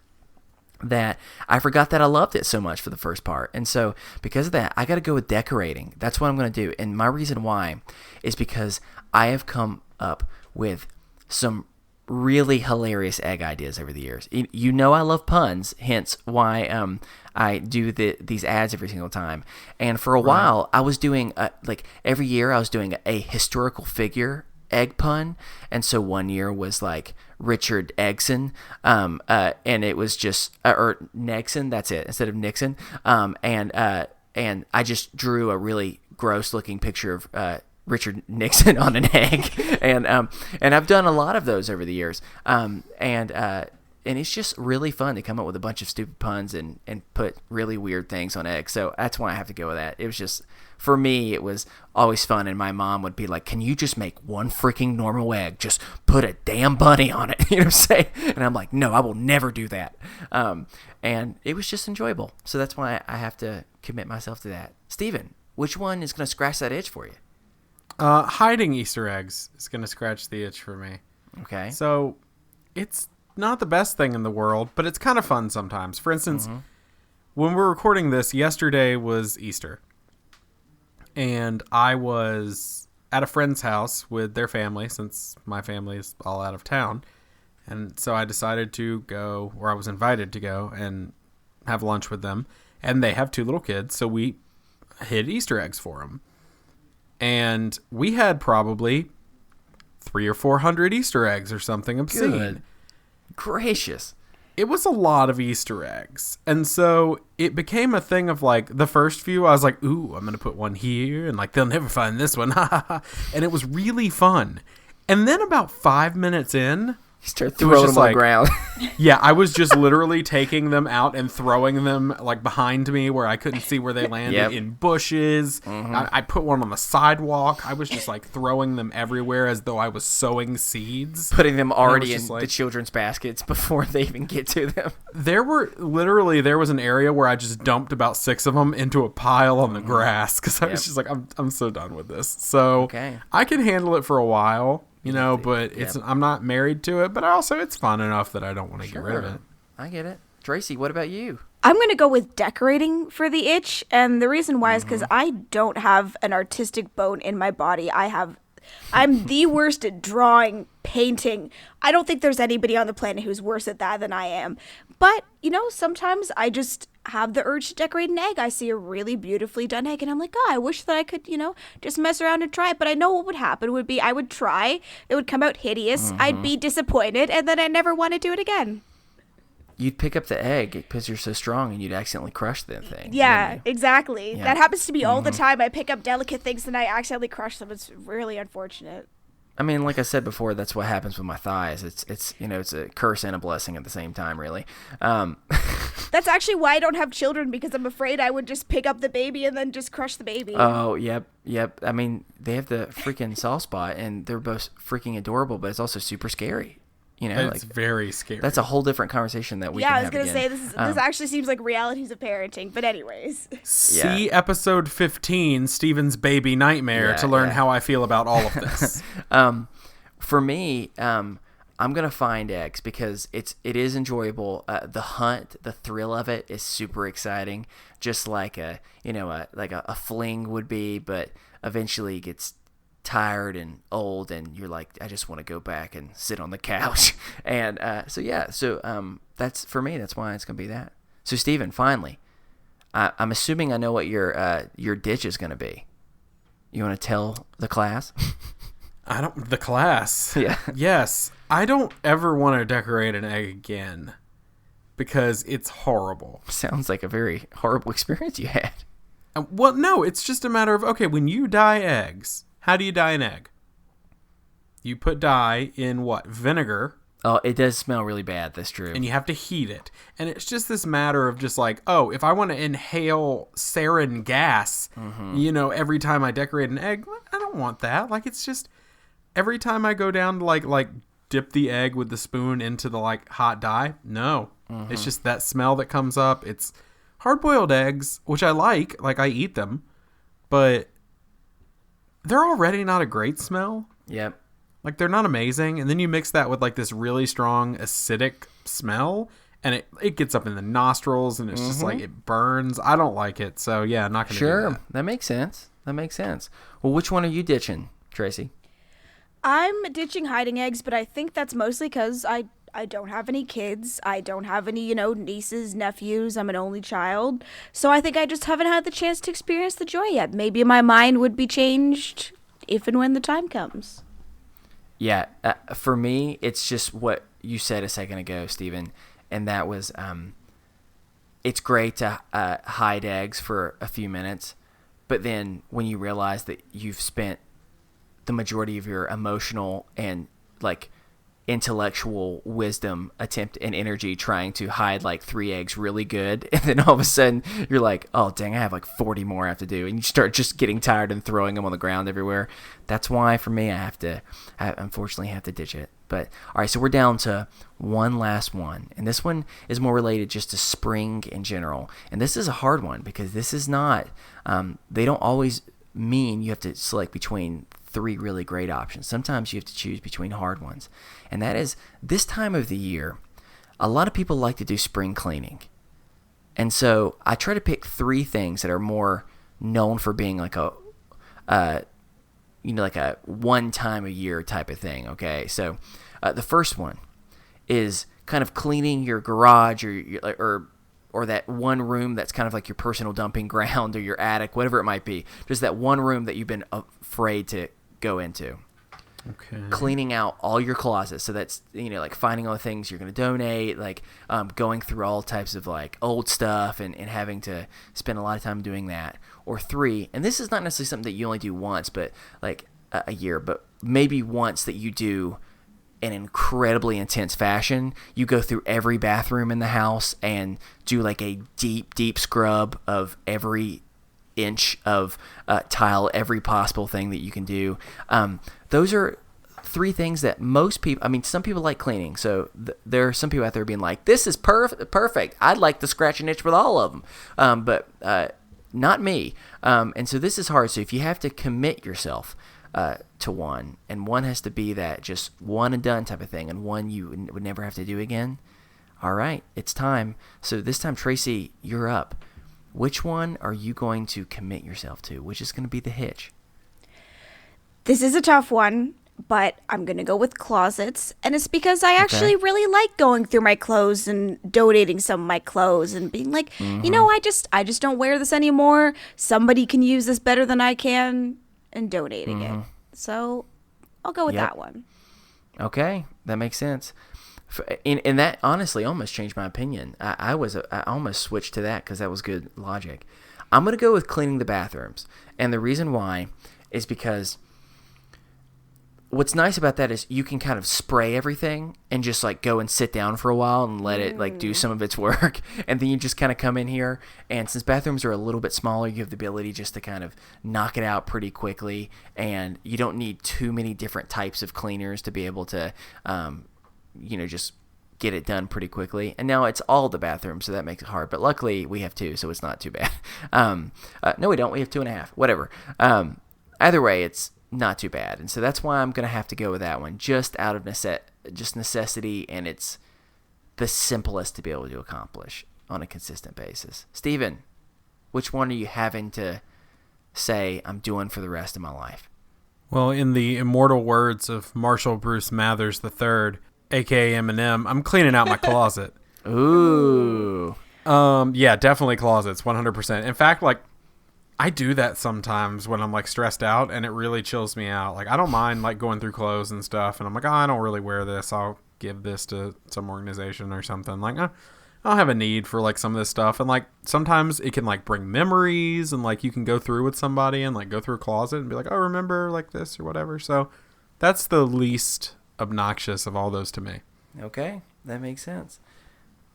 that I forgot that I loved it so much for the first part. And so because of that, I got to go with decorating. That's what I'm going to do. And my reason why is because I have come up with some really hilarious egg ideas over the years. You know I love puns, hence why I do these ads every single time. And for a while, I was doing, every year I was doing a historical figure egg pun. And so one year was like Richard Eggson, and it was just, or Nexon, that's it, instead of Nixon. And I just drew a really gross looking picture of Richard Nixon on an egg, and I've done a lot of those over the years, and it's just really fun to come up with a bunch of stupid puns and put really weird things on eggs. So that's why I have to go with that. It was just, for me, it was always fun, and my mom would be like, "Can you just make one freaking normal egg? Just put a damn bunny on it." You know what I'm saying? And I'm like, "No, I will never do that." And it was just enjoyable. So that's why I have to commit myself to that. Steven, which one is going to scratch that itch for you? Hiding Easter eggs is going to scratch the itch for me. Okay. So it's not the best thing in the world, but it's kind of fun sometimes. For instance, when we're recording this, yesterday was Easter. And I was at a friend's house with their family, since my family is all out of town. And so I decided to go, or I was invited to go and have lunch with them. And they have 2 little kids, so we hid Easter eggs for them. And we had probably 300 or 400 Easter eggs or something obscene. Good gracious. It was a lot of Easter eggs. And so it became a thing of like, the first few, I was like, ooh, I'm going to put one here. And like, they'll never find this one. And it was really fun. And then about 5 minutes in, You start throwing them on the ground. Yeah, I was just literally taking them out and throwing them like behind me where I couldn't see where they landed in bushes. I put one on the sidewalk. I was just like throwing them everywhere as though I was sowing seeds. Putting them already in the children's baskets before they even get to them. There was an area where I just dumped about 6 of them into a pile on the grass because I was just like, I'm so done with this. So I can handle it for a while. You know, but I'm not married to it, but also it's fun enough that I don't want to get rid of it. I get it. Tracy, what about you? I'm going to go with decorating for the itch, and the reason why is because I don't have an artistic bone in my body. I'm the worst at drawing, painting. I don't think there's anybody on the planet who's worse at that than I am. But, you know, sometimes I just have the urge to decorate an egg. I see a really beautifully done egg, and I'm like, oh, I wish that I could, you know, just mess around and try it. But I know what would happen would be I would try, it would come out hideous, I'd be disappointed, and then I never want to do it again. You'd pick up the egg because you're so strong and you'd accidentally crush that thing. Yeah, exactly. Yeah. That happens to me all the time. I pick up delicate things and I accidentally crush them. It's really unfortunate. I mean, like I said before, that's what happens with my thighs. It's you know, it's a curse and a blessing at the same time, really. That's actually why I don't have children, because I'm afraid I would just pick up the baby and then just crush the baby. Oh, yep. I mean, they have the freaking soft spot and they're both freaking adorable, but it's also super scary. You know, it's very scary. That's a whole different conversation that we can have. I was going to say, this actually seems like realities of parenting. But anyways. See episode 15, Steven's Baby Nightmare, to learn how I feel about all of this. For me, I'm going to find eggs because it is enjoyable. The hunt, the thrill of it is super exciting. Just like a fling would be, but eventually it gets tired and old and you're like, I just want to go back and sit on the couch. And so that's for me, that's why it's gonna be that. So Steven, finally, I'm assuming I know what your ditch is gonna be. You want to tell the class? The class? Yeah. Yes, I don't ever want to decorate an egg again because it's horrible. Sounds like a very horrible experience you had. Well, no, it's just a matter of, okay, when you dye eggs, how do you dye an egg? You put dye in what? Vinegar. Oh, it does smell really bad. That's true. And you have to heat it. And it's just this matter of just like, oh, if I want to inhale sarin gas, you know, every time I decorate an egg, I don't want that. Like, it's just every time I go down to like dip the egg with the spoon into the like hot dye. No, it's just that smell that comes up. It's hard-boiled eggs, which I like I eat them, but they're already not a great smell. Yep. Like, they're not amazing. And then you mix that with like this really strong acidic smell, and it gets up in the nostrils, and it's just like it burns. I don't like it. So yeah, not gonna do that. That makes sense. Well, which one are you ditching, Tracy? I'm ditching hiding eggs, but I think that's mostly because I don't have any kids. I don't have any, nieces, nephews. I'm an only child. So I think I just haven't had the chance to experience the joy yet. Maybe my mind would be changed if and when the time comes. Yeah, for me, it's just what you said a second ago, Stephen, and that was it's great to hide eggs for a few minutes, but then when you realize that you've spent the majority of your emotional and like intellectual wisdom attempt and energy trying to hide like 3 eggs really good, and then all of a sudden you're like, oh dang, I have like 40 more I have to do, and you start just getting tired and throwing them on the ground everywhere. That's why for me I unfortunately have to ditch it. But all right, so we're down to one last one, and this one is more related just to spring in general, and this is a hard one because this is not they don't always mean you have to select between 3 really great options. Sometimes you have to choose between hard ones. And that is, this time of the year, a lot of people like to do spring cleaning. And so I try to pick 3 things that are more known for being like a one time a year type of thing. Okay. So the first one is kind of cleaning your garage or that one room that's kind of like your personal dumping ground or your attic, whatever it might be. Just that one room that you've been afraid to go into. Okay. Cleaning out all your closets. So that's, like finding all the things you're going to donate, like going through all types of like old stuff and having to spend a lot of time doing that. Or 3, and this is not necessarily something that you only do once, but like a year, but maybe once that you do in incredibly intense fashion. You go through every bathroom in the house and do like a deep scrub of every inch of tile, every possible thing that you can do. Those are 3 things that most people, some people like cleaning. So there are some people out there being like, this is perfect. I'd like to scratch an itch with all of them. But not me. And so this is hard. So if you have to commit yourself to one, and one has to be that just one and done type of thing, and one you would never have to do again. All right, it's time. So this time, Tracy, you're up. Which one are you going to commit yourself to? Which is going to be the hitch? This is a tough one, but I'm going to go with closets. And it's because I actually really like going through my clothes and donating some of my clothes and being like, I just don't wear this anymore. Somebody can use this better than I can, and donating it. So I'll go with that one. Okay, that makes sense. And that honestly almost changed my opinion. I almost switched to that because that was good logic. I'm going to go with cleaning the bathrooms. And the reason why is because what's nice about that is you can kind of spray everything and just like go and sit down for a while and let it like do some of its work. And then you just kind of come in here. And since bathrooms are a little bit smaller, you have the ability just to kind of knock it out pretty quickly. And you don't need too many different types of cleaners to be able to, just get it done pretty quickly. And now it's all the bathrooms, so that makes it hard. But luckily we have 2, so it's not too bad. No, we don't. We have 2.5. Whatever. Either way, it's not too bad. And so that's why I'm going to have to go with that one, just out of necessity, and it's the simplest to be able to accomplish on a consistent basis. Steven, which one are you having to say I'm doing for the rest of my life? Well, in the immortal words of Marshall Bruce Mathers III, a.k.a. Eminem, I'm cleaning out my closet. Ooh. Yeah, definitely closets, 100%. In fact, like, I do that sometimes when I'm, like, stressed out, and it really chills me out. Like, I don't mind, like, going through clothes and stuff, and I'm like, I don't really wear this. I'll give this to some organization or something. Like, I don't have a need for, like, some of this stuff. And, like, sometimes it can, like, bring memories, and, like, you can go through with somebody and, like, go through a closet and be like, oh, remember, like, this or whatever. So that's the least obnoxious of all those to me. Okay, that makes sense.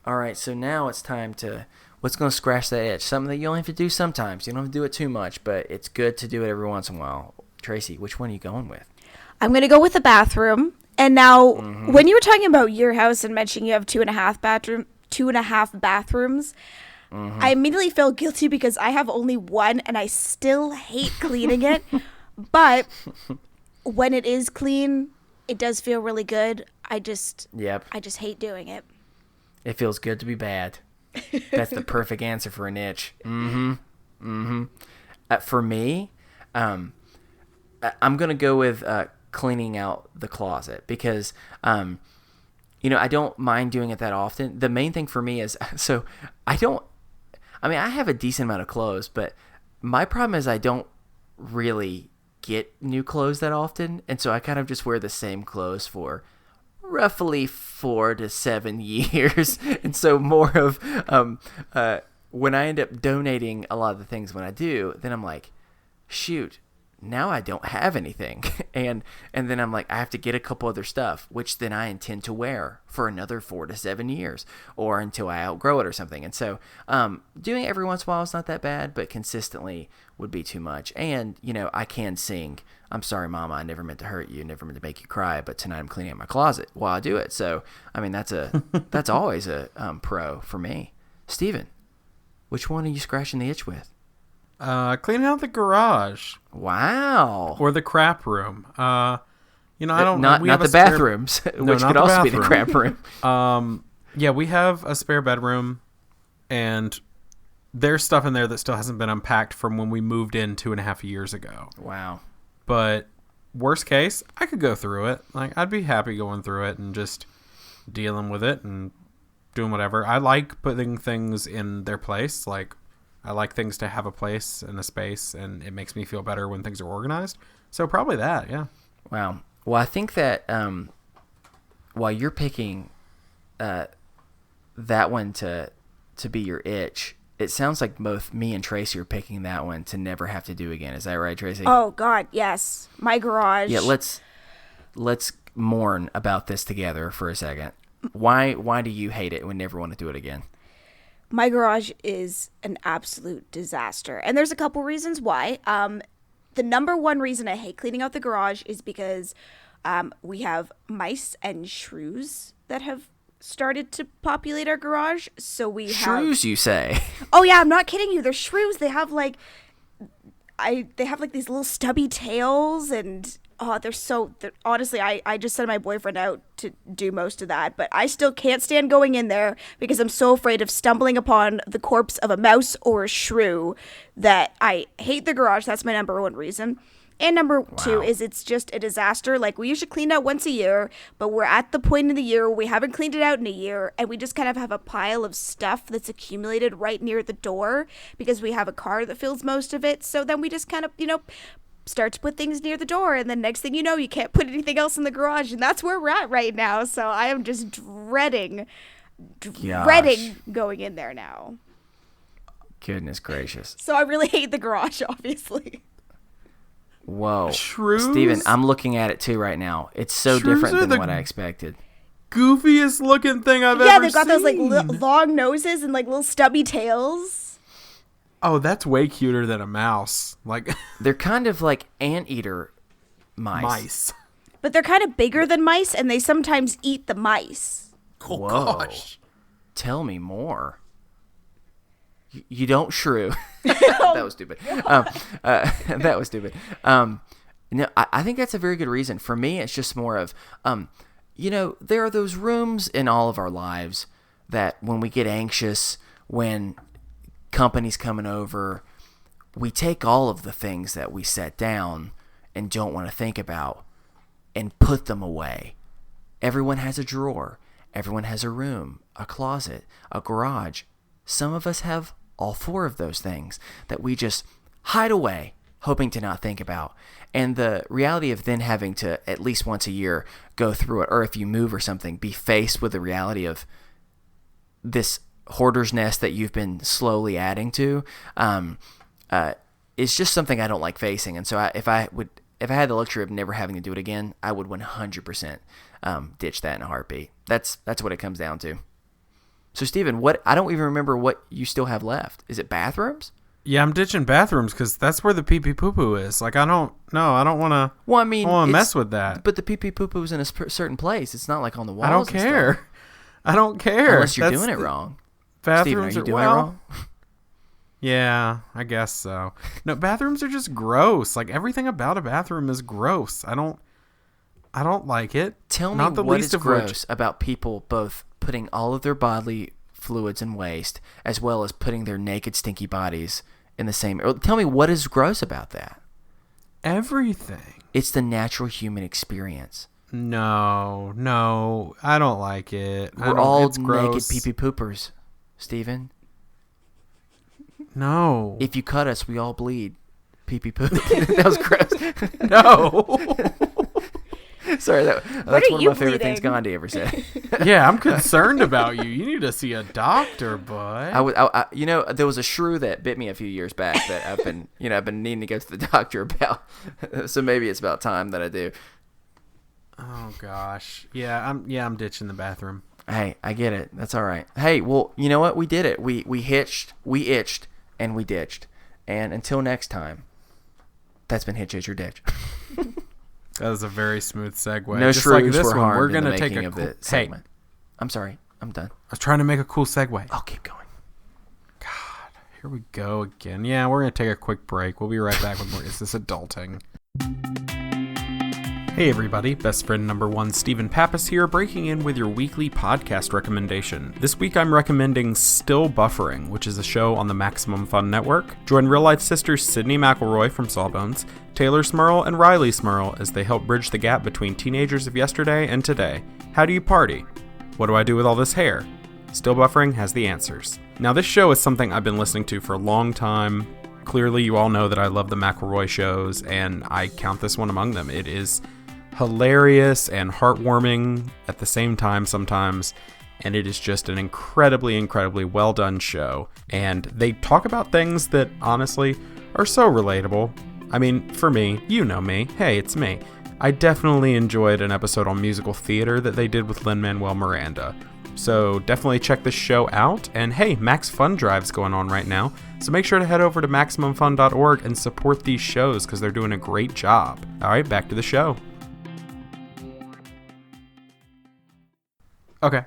All right, so now it's time to what's going to scratch that itch. Something that you only have to do sometimes. You don't have to do it too much, but it's good to do it every once in a while. Tracy, which one are you going with? I'm going to go with the bathroom. And now, when you were talking about your house and mentioning you have 2.5 bathrooms, I immediately felt guilty because I have only one and I still hate cleaning it. But when it is clean, it does feel really good. I just hate doing it. It feels good to be bad. That's the perfect answer for a niche. For me, I'm gonna go with cleaning out the closet because I don't mind doing it that often. The main thing for me is I have a decent amount of clothes, but my problem is I don't really get new clothes that often, and so I kind of just wear the same clothes for roughly 4 to 7 years. And so more of when I end up donating a lot of the things when I do, then I'm like, shoot, now I don't have anything. and then I'm like, I have to get a couple other stuff, which then I intend to wear for another 4 to 7 years or until I outgrow it or something. And so doing it every once in a while is not that bad, but consistently would be too much. And, I can sing, I'm sorry, Mama, I never meant to hurt you, never meant to make you cry, but tonight I'm cleaning out my closet while I do it. So, that's always a pro for me. Steven, which one are you scratching the itch with? Cleaning out the garage. Wow. Or the crap room. I don't not the bathrooms, which could also be the crap room. Yeah, we have a spare bedroom, and there's stuff in there that still hasn't been unpacked from when we moved in 2.5 years ago. Wow. But worst case, I could go through it. Like, I'd be happy going through it and just dealing with it and doing whatever. I like putting things in their place. Like, I like things to have a place and a space, and it makes me feel better when things are organized. So probably that, yeah. Wow. Well, I think that while you're picking that one to be your itch, it sounds like both me and Tracy are picking that one to never have to do again. Is that right, Tracy? Oh, God, yes. My garage. Yeah, let's mourn about this together for a second. Why do you hate it and would never want to do it again? My garage is an absolute disaster. And there's a couple reasons why. The number one reason I hate cleaning out the garage is because we have mice and shrews that have started to populate our garage. So we have shrews, you say? Oh yeah, I'm not kidding you. They're shrews. They have like these little stubby tails, and honestly, I just sent my boyfriend out to do most of that, but I still can't stand going in there because I'm so afraid of stumbling upon the corpse of a mouse or a shrew that I hate the garage. That's my number one reason. And number two is it's just a disaster. Like, we usually clean out once a year, but we're at the point in the year where we haven't cleaned it out in a year, and we just kind of have a pile of stuff that's accumulated right near the door because we have a car that fills most of it. So then we just kind of, start to put things near the door, and then next thing you know, you can't put anything else in the garage, and that's where we're at right now. So I am just dreading going in there now. Goodness gracious. So I really hate the garage, obviously. Whoa. Shrews? Steven, I'm looking at it too right now. It's so Shrews different than what I expected. Goofiest looking thing I've ever seen. Yeah, they've got those like long noses and like little stubby tails. Oh, that's way cuter than a mouse. Like, they're kind of like anteater mice. But they're kind of bigger than mice, and they sometimes eat the mice. Oh, whoa. gosh. Tell me more. You don't shrew. That was stupid. That was stupid. No, I think that's a very good reason. For me, it's just more of, there are those rooms in all of our lives that when we get anxious, when company's coming over, we take all of the things that we set down and don't want to think about and put them away. Everyone has a drawer. Everyone has a room, a closet, a garage. Some of us have all 4 of those things that we just hide away, hoping to not think about. And the reality of then having to, at least once a year, go through it, or if you move or something, be faced with the reality of this hoarder's nest that you've been slowly adding to, is just something I don't like facing. And so if I had the luxury of never having to do it again, I would 100% ditch that in a heartbeat. That's what it comes down to. So, Steven, I don't even remember what you still have left. Is it bathrooms? Yeah, they've got those like long noses and like little stubby tails. Is it bathrooms? Yeah, I'm ditching bathrooms because that's where the pee pee poo poo is. Like, I don't want to. Well, I mean, mess with that. But the pee pee poo poo is in a certain place. It's not like on the walls. I don't care. I don't care. Unless you're doing it wrong. Bathrooms Steven, are you doing it wrong? Yeah, I guess so. No, bathrooms are just gross. Like, everything about a bathroom is gross. I don't like it. Tell me what is gross about people both putting all of their bodily fluids in waste as well as putting their naked, stinky bodies in the same. Tell me what is gross about that. Everything. It's the natural human experience. No, I don't like it. We're all naked pee-pee poopers, Steven. No. If you cut us, we all bleed. Pee-pee poop. That was gross. No. Sorry, that's one of my favorite things Gandhi ever said. Yeah, I'm concerned about you. You need to see a doctor, bud. There was a shrew that bit me a few years back that I've been needing to go to the doctor about. So maybe it's about time that I do. Oh gosh, yeah, I'm ditching the bathroom. Hey, I get it. That's all right. Hey, well, you know what? We did it. We hitched, we itched, and we ditched. And until next time, that's been Hitch, Itch, or Ditch. That was a very smooth segue. No Just shrews like this were one, harmed we're in gonna the take making a of the segment. I'm sorry. I'm done. I was trying to make a cool segue. I'll keep going. God, here we go again. Yeah, we're gonna take a quick break. We'll be right back with more Is This Adulting? Hey everybody, best friend number one, Stephen Pappas here, breaking in with your weekly podcast recommendation. This week I'm recommending Still Buffering, which is a show on the Maximum Fun Network. Join real-life sisters Sydney McElroy from Sawbones, Taylor Smurl, and Riley Smurl as they help bridge the gap between teenagers of yesterday and today. How do you party? What do I do with all this hair? Still Buffering has the answers. Now this show is something I've been listening to for a long time. Clearly you all know that I love the McElroy shows, and I count this one among them. It is hilarious and heartwarming at the same time sometimes, and it is just an incredibly well done show. And they talk about things that honestly are so relatable. I mean, for me, you know me, hey, it's me. I definitely enjoyed an episode on musical theater that they did with Lin-Manuel Miranda. So definitely check this show out. And hey, Max Fun Drive's going on right now, so make sure to head over to MaximumFun.org and support these shows because they're doing a great job. All right, back to the show. Okay.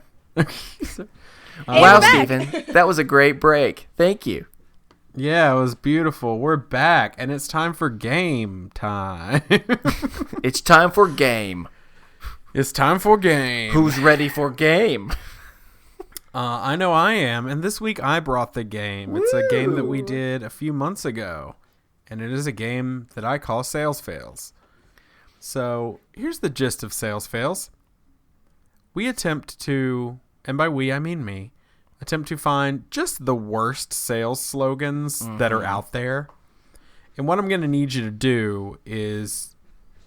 Wow, Stephen, that was a great break. Thank you. Yeah, it was beautiful. We're back, and it's time for game time. It's time for game. It's time for game. Who's ready for game? I know I am, and this week I brought the game. It's a game that we did a few months ago, and it is a game that I call Sales Fails. So here's the gist of Sales Fails. We attempt to, and by we I mean me, attempt to find just the worst sales slogans that are out there. And what I'm going to need you to do is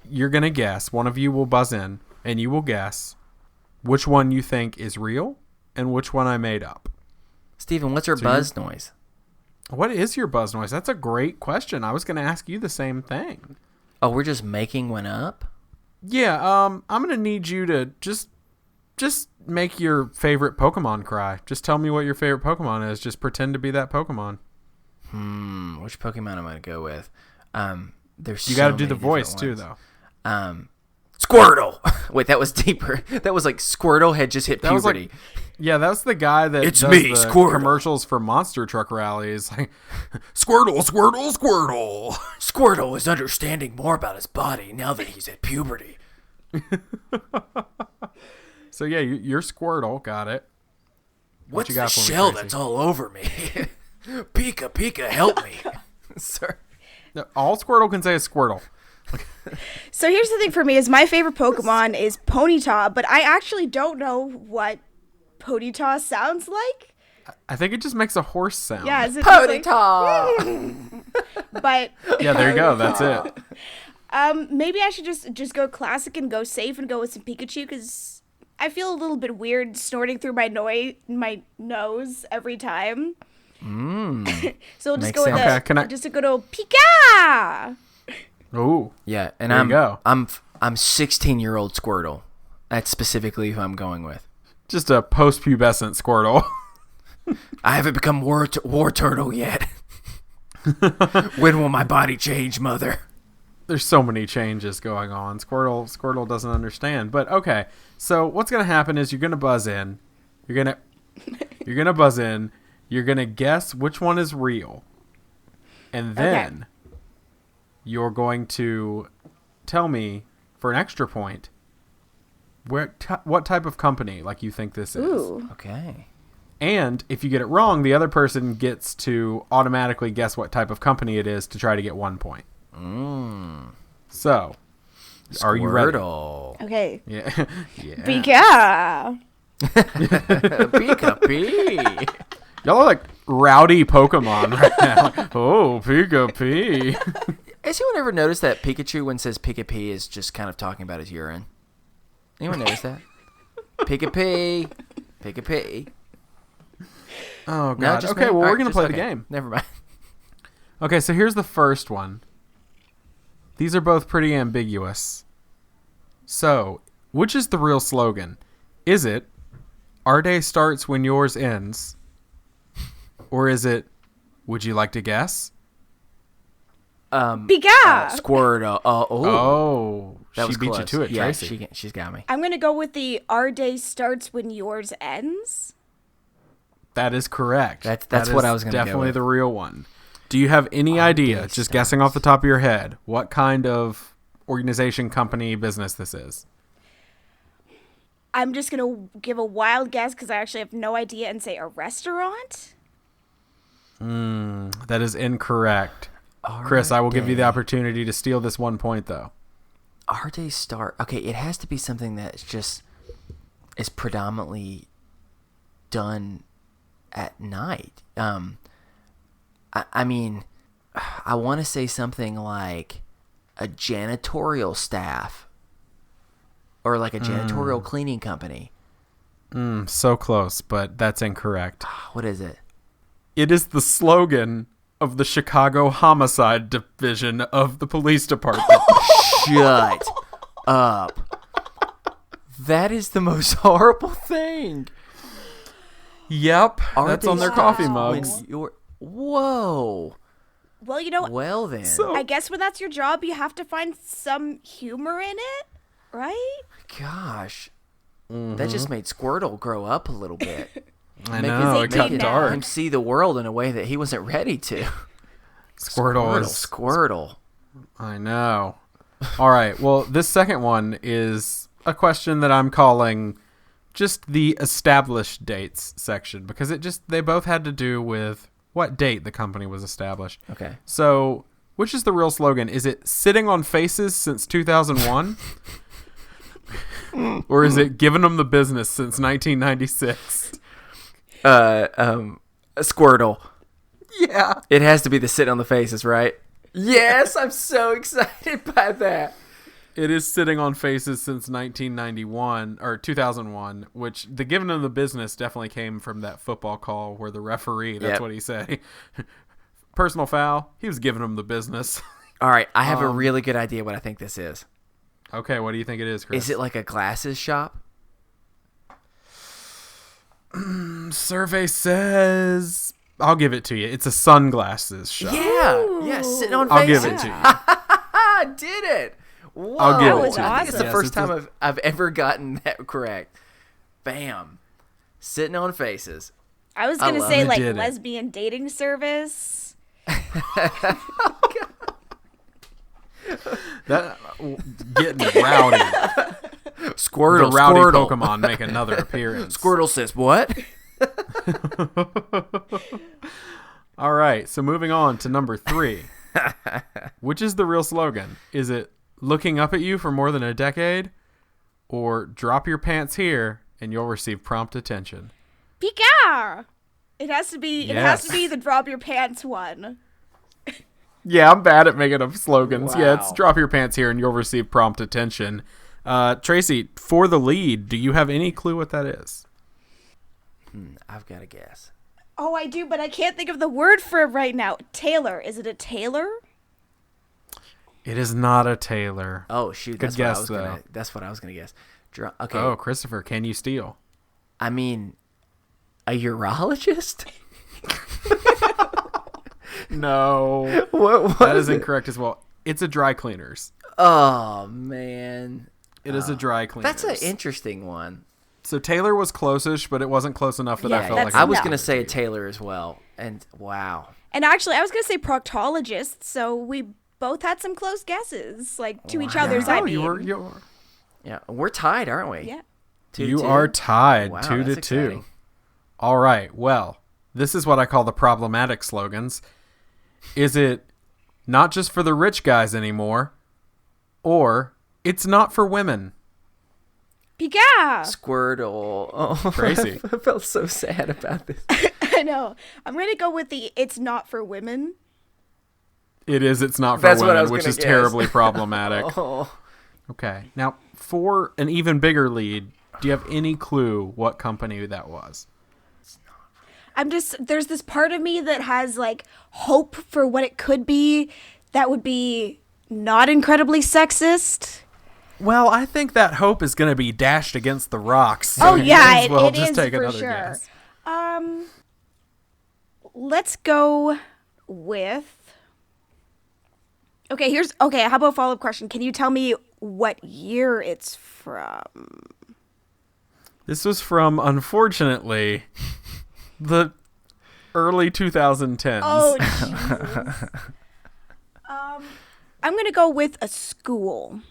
you're going to guess. One of you will buzz in, and you will guess which one you think is real and which one I made up. Steven, what's your buzz noise? What is your buzz noise? That's a great question. I was going to ask you the same thing. Oh, we're just making one up? Yeah, I'm going to need you to just make your favorite Pokemon cry. Just tell me what your favorite Pokemon is. Just pretend to be that Pokemon. Which Pokemon am I going to go with? There's you got to do the voice too, though. Squirtle. Wait, that was deeper. That was like Squirtle had just hit puberty. Yeah, that's the guy that it's does me, the Squirtle. Commercials for monster truck rallies. Like, Squirtle, Squirtle, Squirtle. Squirtle is understanding more about his body now that he's at puberty. So yeah, you're Squirtle. Got it. What's you got the for me, shell Tracy? that's all over me? Pika, Pika, help me. Sir. No, all Squirtle can say is Squirtle. So here's the thing for me is my favorite Pokemon is Ponyta, but I actually don't know what Ponyta sounds like. I think it just makes a horse sound. Yeah, is it Ponyta. But yeah, there you go. That's it. Maybe I should just go classic and go safe and go with some Pikachu because I feel a little bit weird snorting through my nose every time. So we'll just go with just a good old Pika. Ooh. Yeah, and I'm 16-year-old Squirtle. That's specifically who I'm going with. Just a post-pubescent Squirtle. I haven't become war turtle yet. When will my body change, mother? There's so many changes going on. Squirtle doesn't understand. But okay, so what's gonna happen is you're gonna buzz in. You're gonna buzz in. You're gonna guess which one is real, and then you're going to tell me for an extra point what type of company like you think this is. Ooh. Okay. And if you get it wrong, the other person gets to automatically guess what type of company it is to try to get 1 point. So, are you ready? Squirtle. Okay. Yeah. Pika. Pika-pee. Y'all are like rowdy Pokemon right now. Oh, Pika-pee. Has anyone ever noticed that Pikachu, when it says Pika-pee, is just kind of talking about his urine? Anyone notice that? Pika-pee. Pika-pee. Oh, God. No, just okay, me? well, All we're right, going to just- play okay. the game. Never mind. Okay, so here's the first one. These are both pretty ambiguous. So, which is the real slogan? Is it, our day starts when yours ends? Or is it, would you like to guess? Pika. Squirtle. Oh, that she was beat you close. to it, Yeah, Tracy. she's got me. I'm going to go with the our day starts when yours ends. That is correct. That's That what is I was gonna go definitely with. the real one. Do you have any idea, day just guessing off the top of your head, what kind of organization, company, business this is? I'm just going to give a wild guess because I actually have no idea and say a restaurant. That is incorrect. Chris, I will give you the opportunity to steal this 1 point, though. Our day start. Okay, it has to be something that is predominantly done at night. I mean, I want to say something like a janitorial staff or like a janitorial cleaning company. So close, but that's incorrect. What is it? It is the slogan of the Chicago Homicide Division of the police department. Shut up. That is the most horrible thing. Yep, Our that's day on their starts coffee when mugs. Whoa. Well, you know, Well then. I guess when that's your job, you have to find some humor in it, right? Gosh. That just made Squirtle grow up a little bit. I Make know, his it got 18 now. dark. Him see the world in a way that he wasn't ready to. Squirtle is... Squirtle. I know. All right, well, this second one is a question that I'm calling just the established dates section, because they both had to do with what date the company was established. Okay. So, which is the real slogan? Is it sitting on faces since 2001? Or is it giving them the business since 1996? Squirtle. Yeah. It has to be the sit on the faces, right? Yes, I'm so excited by that. It is sitting on faces since 1991 or 2001, which the giving them the business definitely came from that football call where the referee, that's what he said. Personal foul. He was giving them the business. All right, I have a really good idea what I think this is. Okay, what do you think it is, Chris? Is it like a glasses shop? Survey says... I'll give it to you. It's a sunglasses shop. Yeah, sitting on I'll faces. give it to you. I did it. Whoa. I'll give it to you. I think it's the Yes, first it's time I've ever gotten that correct. Bam. Sitting on faces. I was going to love say it. like You did it. lesbian dating service. That getting rowdy. Squirtle, The rowdy Squirtle. Pokemon make another appearance. Squirtle says what? All right, so moving on to number 3. Which is the real slogan? Is it looking up at you for more than a decade? Or drop your pants here and you'll receive prompt attention? Pika! It has to be. It has to Yes. be the drop your pants one. Yeah, I'm bad at making up slogans. Yeah, it's Wow. drop your pants here and you'll receive prompt attention. Tracy, for the lead, do you have any clue what that is? I've got a guess. Oh, I do, but I can't think of the word for it right now. Tailor. Is it a tailor? It is not a tailor. Oh shoot, Good that's guess, what I was though. gonna. That's what I was gonna guess. Okay. Oh, Christopher, can you steal? I mean, a urologist. No. What was That is it? incorrect as well. It's a dry cleaners. Oh, man. It is a dry cleaners. That's an interesting one. So Taylor was closest, but it wasn't close enough that I felt like I was no. going to say a Taylor as well. And wow. And actually, I was going to say proctologist, so we both had some close guesses, like to each other's. I Oh, mean, you were. Yeah, we're tied, aren't we? yeah. 2-2. You are tied, Wow, 2-2. that's exciting. All right. Well, this is what I call the problematic slogans. Is it not just for the rich guys anymore, or it's not for women? Pika! Squirtle. Oh, Tracy. I felt so sad about this. I know. I'm going to go with the it's not for women. It is. It's not for That's what I women, was which gonna is guess. terribly problematic. Oh. Okay. Now, for an even bigger lead, do you have any clue what company that was? There's this part of me that has like hope for what it could be that would be not incredibly sexist. Well, I think that hope is going to be dashed against the rocks. So Oh you yeah, may as well it just is take for another sure. guess. Let's go with. Okay, how about a follow-up question? Can you tell me what year it's from? This was from, unfortunately, the early 2010s. Oh, Jesus. I'm gonna go with a school.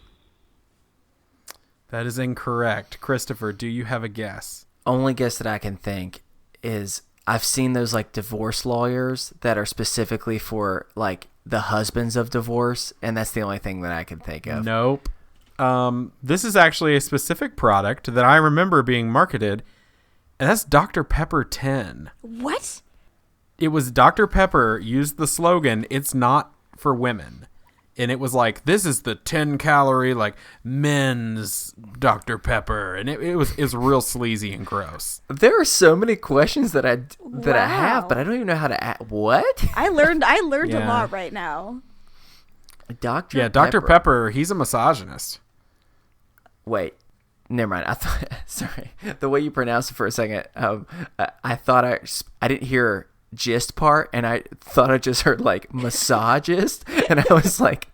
That is incorrect. Christopher, do you have a guess? Only guess that I can think is I've seen those like divorce lawyers that are specifically for like the husbands of divorce, and that's the only thing that I can think of. Nope. This is actually a specific product that I remember being marketed, and that's Dr. Pepper 10. What? It was Dr. Pepper used the slogan, "It's not for women." And it was like, this is the 10-calorie, like, men's Dr. Pepper. And it was real sleazy and gross. There are so many questions that I have, Wow. but I don't even know how to ask. What? I learned Yeah. a lot right now. Dr. Yeah, Dr. Pepper, he's a misogynist. Wait, never mind. I thought, sorry, the way you pronounced it for a second, I thought I didn't hear gist part, and I thought I just heard like massagist, and I was like,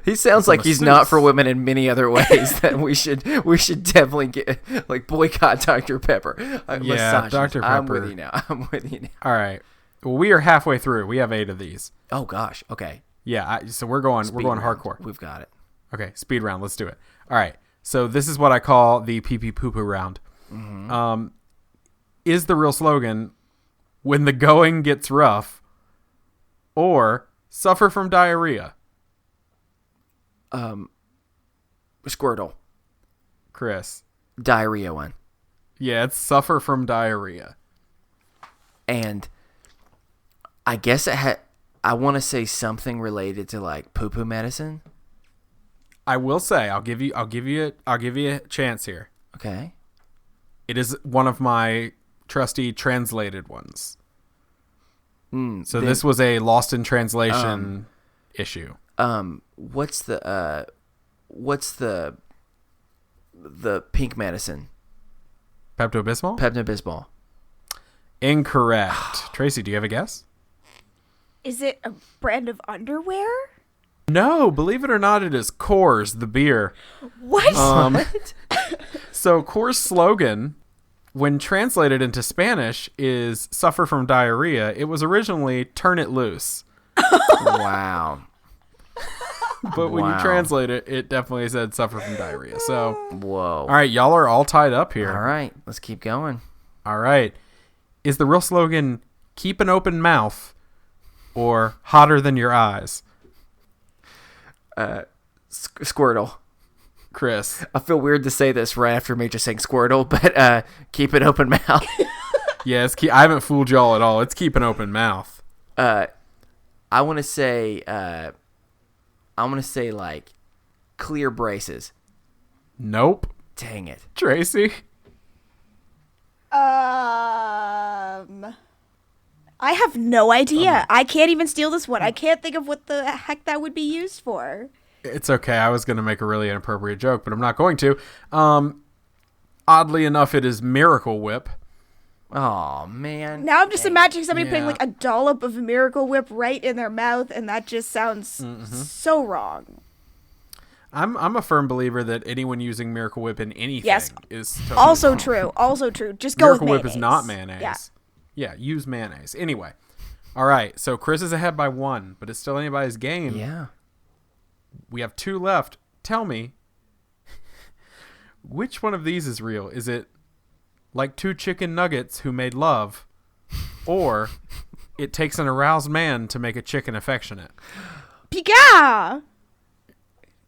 he sounds like he's not for women in many other ways. That we should definitely get like boycott Dr. Pepper. Yeah, Massagist. Dr. I'm Pepper. with you now. I'm with you now. All right. Well, we are halfway through. We have 8 of these. Oh gosh. Okay. Yeah, so we're going Speed round. hardcore. We've got it. Okay, speed round. Let's do it. All right. So this is what I call the pee-pee poo-poo round. Mm-hmm. Is the real slogan, when the going gets rough, or suffer from diarrhea? Squirtle. Chris. Diarrhea one. Yeah, it's suffer from diarrhea. And I guess I want to say something related to like poo-poo medicine. I will say, I'll give you a chance here. Okay. It is one of my trusty translated ones. So this was a lost in translation issue. What's the pink medicine? Pepto-Bismol? Pepto-Bismol. Incorrect. Tracy, do you have a guess? Is it a brand of underwear? No, believe it or not, it is Coors, the beer. What? So Coors' slogan, when translated into Spanish, is suffer from diarrhea. It was originally turn it loose. Wow. But when you Wow. translate it, it definitely said suffer from diarrhea. So, Whoa. all right, y'all are all tied up here. All right. Let's keep going. All right. Is the real slogan keep an open mouth or hotter than your eyes? Squirtle. Chris. I feel weird to say this right after me just saying Squirtle, but keep an open mouth. Yes, I haven't fooled y'all at all. It's keep an open mouth. I want to say like clear braces. Nope. Dang it. Tracy. I have no idea. I can't even steal this one. I can't think of what the heck that would be used for. It's okay. I was going to make a really inappropriate joke, but I'm not going to. Oddly enough, it is Miracle Whip. Oh man. Now I'm just imagining somebody putting Yeah. like a dollop of Miracle Whip right in their mouth, and that just sounds so wrong. I'm a firm believer that anyone using Miracle Whip in anything Yes. is totally Also wrong. true. Also true. Just go Miracle with Whip mayonnaise. is not mayonnaise. Yeah. Yeah, use mayonnaise. Anyway. All right, so Chris is ahead by 1, but it's still anybody's game. Yeah. We have 2 left. Tell me, which one of these is real? Is it like 2 chicken nuggets who made love, or it takes an aroused man to make a chicken affectionate? Pika!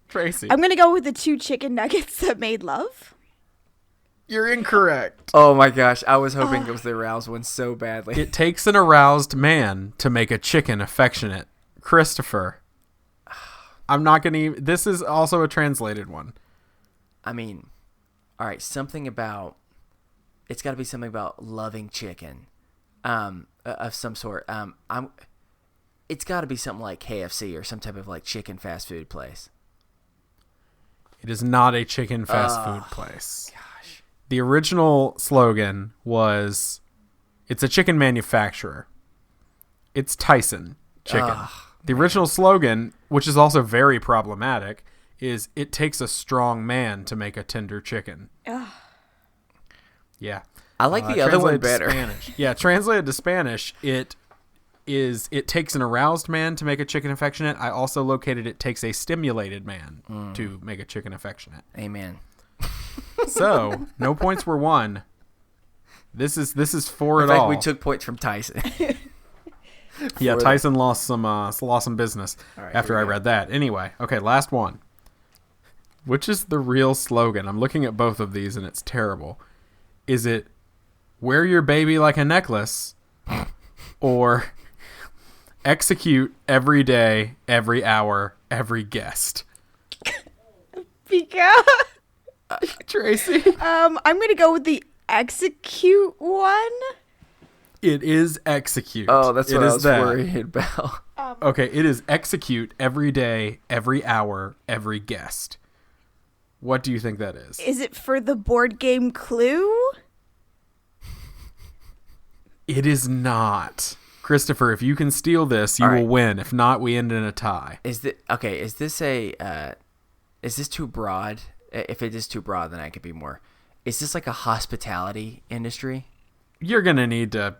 Tracy, I'm going to go with the 2 chicken nuggets that made love. you're incorrect. Oh my gosh, I was hoping it was the aroused one so badly. It takes an aroused man to make a chicken affectionate. Christopher, I'm not going to even... This is also a translated one. I mean, all right, something about... It's got to be something about loving chicken, of some sort. It's got to be something like KFC or some type of like chicken fast food place. It is not a chicken fast food place. Gosh. The original slogan was, it's a chicken manufacturer. It's Tyson Chicken. The original slogan, which is also very problematic, is it takes a strong man to make a tender chicken. Yeah. I like the other one translated to better. Spanish. Yeah, translated to Spanish, it takes an aroused man to make a chicken affectionate. I also located it takes a stimulated man to make a chicken affectionate. Amen. So, no points were won. This is for In it fact, all. we took points from Tyson. Yeah, Tyson lost some business right, after here I we go. read that. Anyway, okay, last one. Which is the real slogan? I'm looking at both of these and it's terrible. Is it wear your baby like a necklace or execute every day, every hour, every guest? Pika! Tracy? I'm going to go with the execute one. It is execute. Oh, that's what It I is was that. worried about. Okay, it is execute every day, every hour, every guest. What do you think that is? Is it for the board game Clue? It is not. Christopher, if you can steal this, you All right. will win. If not, we end in a tie. Is this too broad? If it is too broad, then I could be more. Is this like a hospitality industry? You're gonna need to.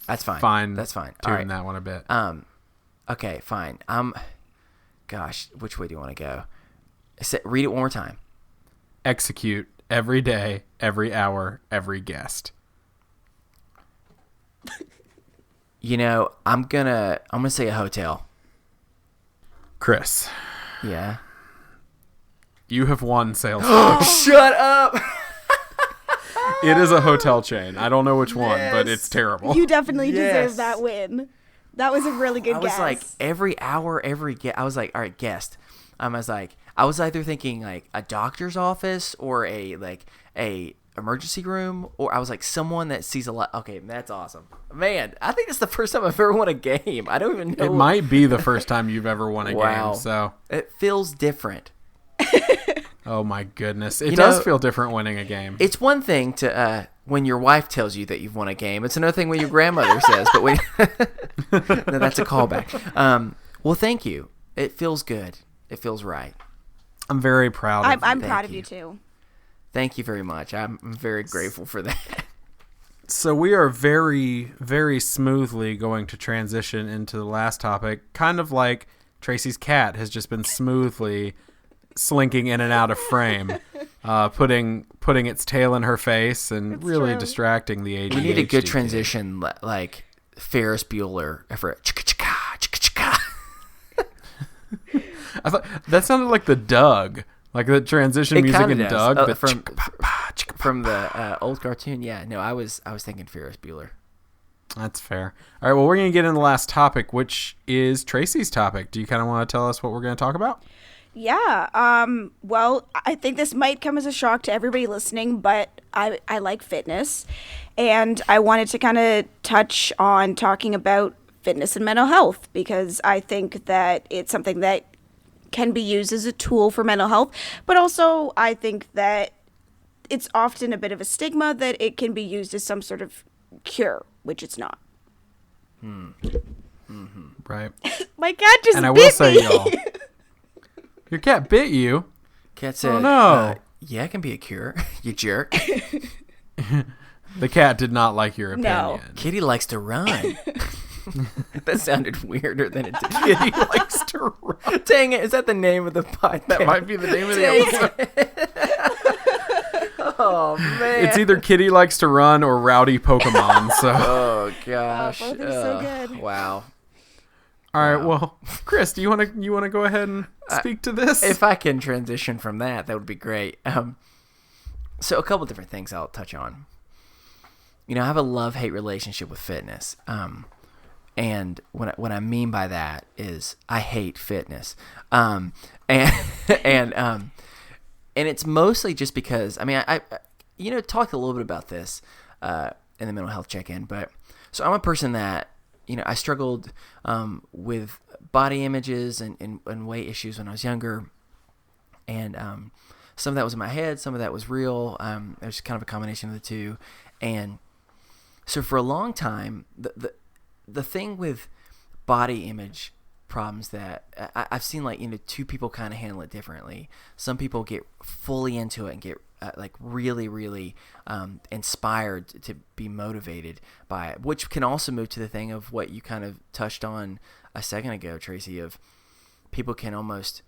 That's fine. Find That's fine. Tune All right. that one a bit. Okay, fine. Gosh, which way do you want to go? Read it one more time. Execute every day, every hour, every guest. You know, I'm gonna say a hotel. Chris, Yeah. you have won sales. Shut up. It is a hotel chain. I don't know which one, but it's terrible. You definitely Yes. deserve that win. That was a really good I was guess. like every hour, every guest. I was like, all right, guest. I was either thinking like a doctor's office or a emergency room, or I was like someone that sees a lot. Okay, that's awesome, man. I think it's the first time I've ever won a game. I don't even know. It might be the first time you've ever won a Wow. game. So, It feels different. oh my goodness, it You does know, feel different winning a game. It's one thing to when your wife tells you that you've won a game. It's another thing when your grandmother says. But when no, that's a callback. Well, thank you. It feels good. It feels right. I'm very proud. Of I'm you. proud of you. you too. Thank you very much. I'm very grateful for that. So we are very, very smoothly going to transition into the last topic, kind of like Tracy's cat has just been smoothly slinking in and out of frame, putting its tail in her face and That's really true. distracting the ADHD. We need a good kid. transition, like Ferris Bueller for chicka chicka chicka chicka. I thought that sounded like the Doug, like the transition It music kinda in does. Doug, but From the old cartoon. Yeah, no, I was thinking Ferris Bueller. That's fair. All right, well, we're going to get into the last topic, which is Tracy's topic. Do you kind of want to tell us what we're going to talk about? Yeah. Well, I think this might come as a shock to everybody listening, but I like fitness, and I wanted to kind of touch on talking about fitness and mental health because I think that it's something that can be used as a tool for mental health, but also I think that it's often a bit of a stigma that it can be used as some sort of cure, which it's not. Right. My cat just And I bit will say, me. y'all, your cat bit you. Cat said, no. Yeah, it can be a cure, you jerk. The cat did not like your opinion. No. Kitty likes to run. That sounded weirder than it did. Kitty likes to run. Dang it, is that the name of the podcast? That might be the name of the episode. Oh, man. It's either Kitty likes to run or Rowdy Pokemon. So, Oh, gosh. both are so good. Wow. all right. Well, Chris, do you want to go ahead and speak to this? If I can transition from that would be great. So a couple different things I'll touch on. I have a love-hate relationship with fitness. And what I mean by that is I hate fitness. And it's mostly just because, I talked a little bit about this in the mental health check-in, but so I'm a person that, I struggled with body images and weight issues when I was younger. And some of that was in my head, some of that was real. It was kind of a combination of the two. And so for a long time, the thing with body image problems that I've seen, two people kind of handle it differently. Some people get fully into it and get really, really inspired to be motivated by it, which can also move to the thing of what you kind of touched on a second ago, Tracy, of people can almost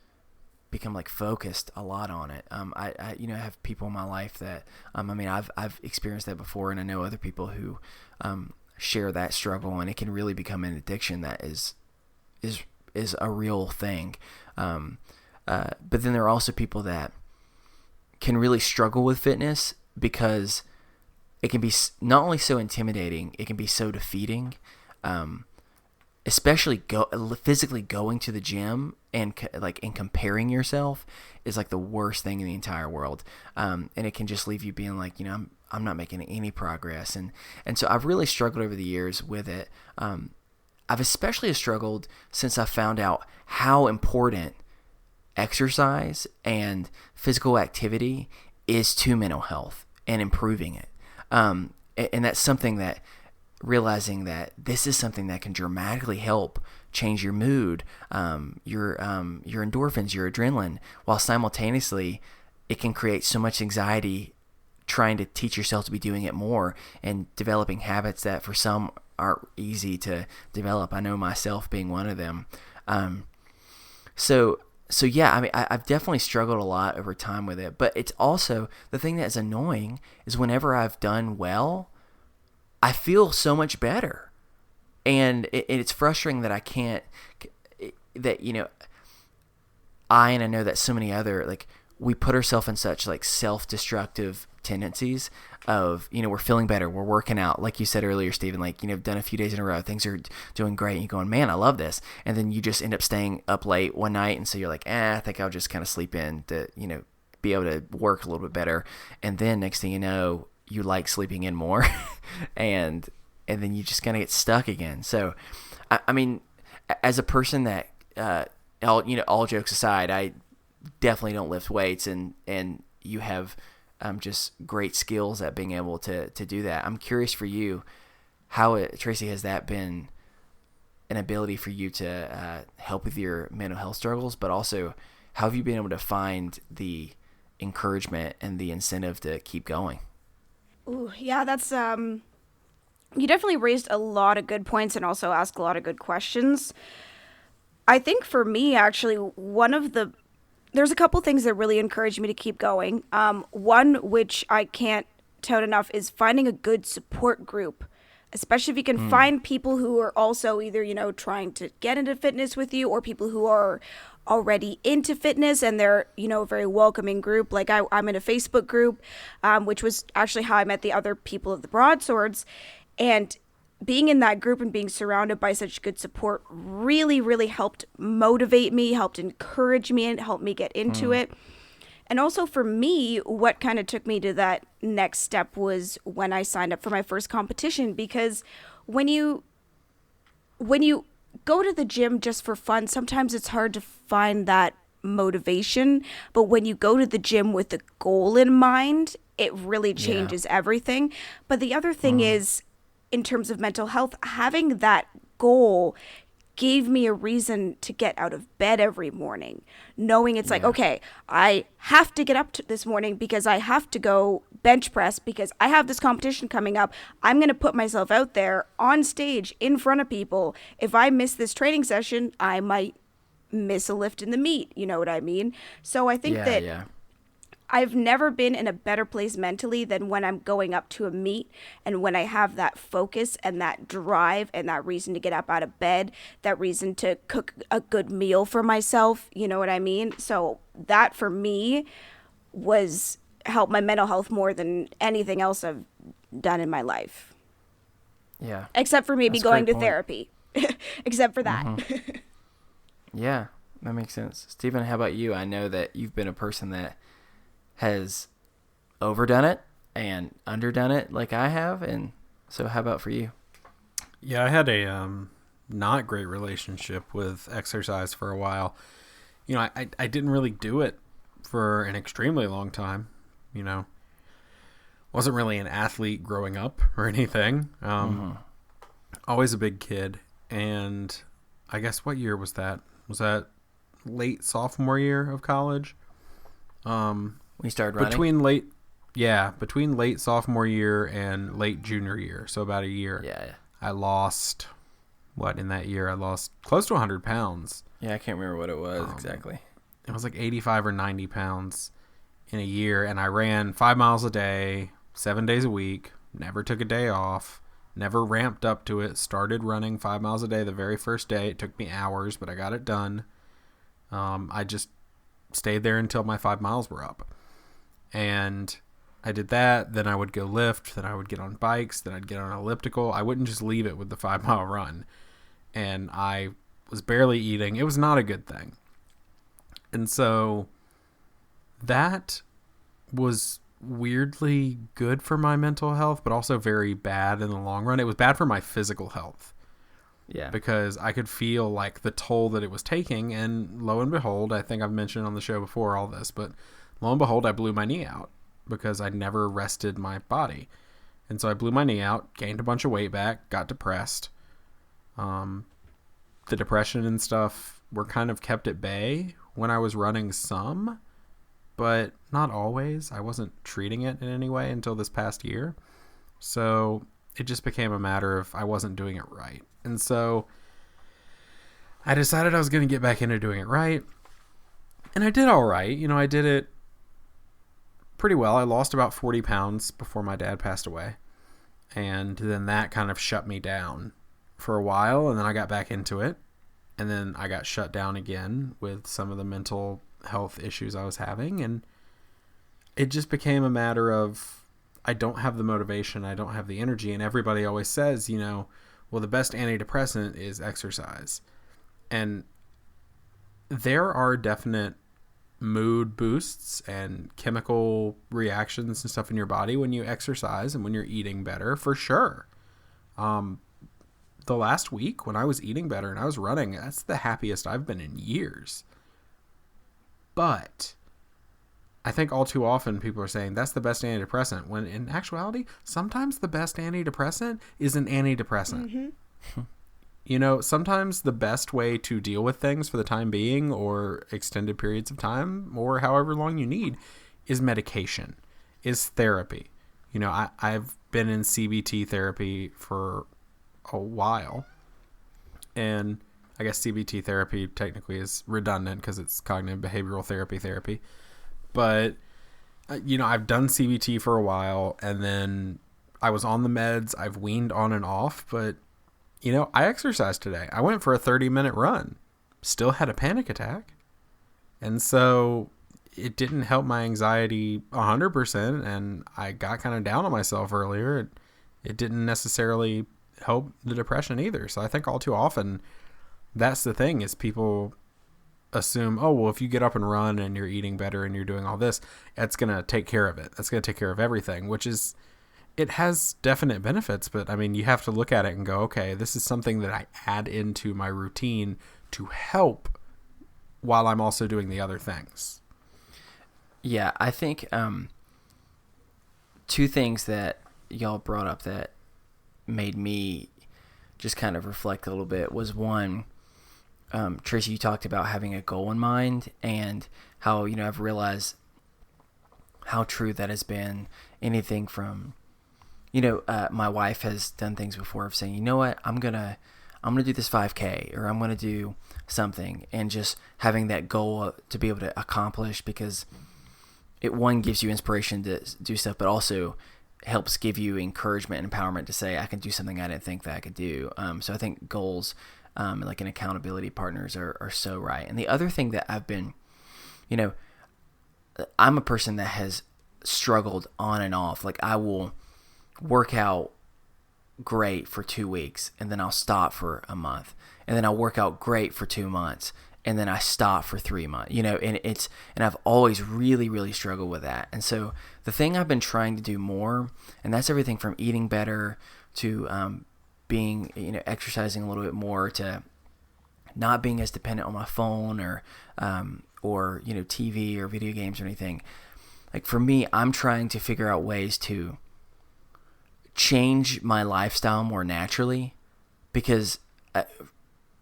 become focused a lot on it. I have people in my life that I've experienced that before, and I know other people who share that struggle, and it can really become an addiction that is a real thing. But then there are also people that can really struggle with fitness because it can be not only so intimidating, it can be so defeating. Especially physically going to the gym and comparing yourself is the worst thing in the entire world. And it can just leave you being I'm not making any progress. And so I've really struggled over the years with it. I've especially struggled since I found out how important exercise and physical activity is to mental health and improving it. And that's something that, realizing that this is something that can dramatically help change your mood, your endorphins, your adrenaline, while simultaneously it can create so much anxiety trying to teach yourself to be doing it more and developing habits that for some aren't easy to develop. I know myself being one of them. So yeah, I've definitely struggled a lot over time with it, but it's also the thing that is annoying is whenever I've done well, I feel so much better. And it's frustrating that I can't, that, I know that so many other, we put ourselves in such self-destructive tendencies of, we're feeling better, we're working out, like you said earlier, Stephen, done a few days in a row, things are doing great, and you're going, man, I love this. And then you just end up staying up late one night, and so you're like, I think I'll just kind of sleep in to, be able to work a little bit better. And then next thing you know, you like sleeping in more and then you just kind of get stuck again. So, as a person that, all jokes aside, I definitely don't lift weights, and you have just great skills at being able to do that. I'm curious for you, Tracy, has that been an ability for you to help with your mental health struggles, but also how have you been able to find the encouragement and the incentive to keep going? Ooh, yeah, that's you definitely raised a lot of good points and also asked a lot of good questions. I think for me, actually, there's a couple things that really encourage me to keep going. One, which I can't tout enough, is finding a good support group, especially if you can find people who are also either, trying to get into fitness with you, or people who are already into fitness and they're, a very welcoming group. I'm in a Facebook group, which was actually how I met the other people of the Broadswords. And being in that group and being surrounded by such good support really, really helped motivate me, helped encourage me, and helped me get into it. And also for me, what kind of took me to that next step was when I signed up for my first competition, because when you go to the gym just for fun, sometimes it's hard to find that motivation. But when you go to the gym with a goal in mind, it really changes everything. But the other thing is, in terms of mental health, having that goal gave me a reason to get out of bed every morning, knowing it's like, okay, I have to get up this morning because I have to go bench press because I have this competition coming up. I'm going to put myself out there on stage in front of people. If I miss this training session, I might miss a lift in the meet. You know what I mean? So I think that I've never been in a better place mentally than when I'm going up to a meet, and when I have that focus and that drive and that reason to get up out of bed, that reason to cook a good meal for myself. You know what I mean? So that for me was helped my mental health more than anything else I've done in my life. Yeah. Except for maybe going to therapy. Except for that. Yeah, that makes sense. Stephen, how about you? I know that you've been a person that has overdone it and underdone it like I have, and so how about for you? Yeah, I had a not great relationship with exercise for a while. You know, I didn't really do it for an extremely long time. You know, wasn't really an athlete growing up or anything. Always a big kid, and I guess what year was that? Was that late sophomore year of college? We started running? Between late sophomore year and late junior year, so about a year. Yeah. I lost, in that year? I lost close to 100 pounds. Yeah, I can't remember what it was exactly. It was like 85 or 90 pounds in a year, and I ran 5 miles a day, 7 days a week, never took a day off, never ramped up to it, started running 5 miles a day the very first day. It took me hours, but I got it done. I just stayed there until my 5 miles were up. And I did that, then I would go lift, then I would get on bikes, then I'd get on an elliptical. I wouldn't just leave it with the 5 mile run. And I was barely eating. It was not a good thing. And so that was weirdly good for my mental health, but also very bad in the long run. It was bad for my physical health. Yeah. Because I could feel like the toll that it was taking. And lo and behold, I think I've mentioned on the show before all this, but lo and behold, I blew my knee out because I never rested my body. And so I blew my knee out, gained a bunch of weight back, got depressed. The depression and stuff were kind of kept at bay when I was running some, but not always. I wasn't treating it in any way until this past year. So it just became a matter of I wasn't doing it right. And so I decided I was going to get back into doing it right. And I did all right. You know, I did it pretty well. I lost about 40 pounds before my dad passed away. And then that kind of shut me down for a while. And then I got back into it. And then I got shut down again with some of the mental health issues I was having. And it just became a matter of I don't have the motivation. I don't have the energy. And everybody always says, you know, well, the best antidepressant is exercise. And there are definite mood boosts and chemical reactions and stuff in your body when you exercise and when you're eating better, for sure. The last week when I was eating better and I was running, that's the happiest I've been in years. But I think all too often people are saying that's the best antidepressant, when in actuality, sometimes the best antidepressant is an antidepressant. You know, sometimes the best way to deal with things for the time being or extended periods of time or however long you need is medication, is therapy. You know, I've been in CBT therapy for a while, and I guess CBT therapy technically is redundant because it's cognitive behavioral therapy. But, you know, I've done CBT for a while, and then I was on the meds. I've weaned on and off, but, you know, I exercised today. I went for a 30-minute run. Still had a panic attack. And so it didn't help my anxiety 100%, and I got kind of down on myself earlier. It didn't necessarily help the depression either. So I think all too often that's the thing, is people assume, oh, well, if you get up and run and you're eating better and you're doing all this, that's going to take care of it. That's going to take care of everything, which is, it has definite benefits, but I mean, you have to look at it and go, okay, this is something that I add into my routine to help while I'm also doing the other things. Yeah, I think two things that y'all brought up that made me just kind of reflect a little bit was one, Tracy, you talked about having a goal in mind and how, I've realized how true that has been. Anything from, my wife has done things before of saying, you know what, I'm going to do this 5K, or I'm going to do something, and just having that goal to be able to accomplish, because it, one, gives you inspiration to do stuff, but also helps give you encouragement and empowerment to say, I can do something I didn't think that I could do. So I think goals, like an accountability partners are so right. And the other thing that I've been, I'm a person that has struggled on and off. Like, I will work out great for 2 weeks, and then I'll stop for a month, and then I'll work out great for 2 months, and then I stop for 3 months, and I've always really, really struggled with that. And so the thing I've been trying to do more, and that's everything from eating better to being, exercising a little bit more, to not being as dependent on my phone or TV or video games or anything. Like, for me, I'm trying to figure out ways to change my lifestyle more naturally, because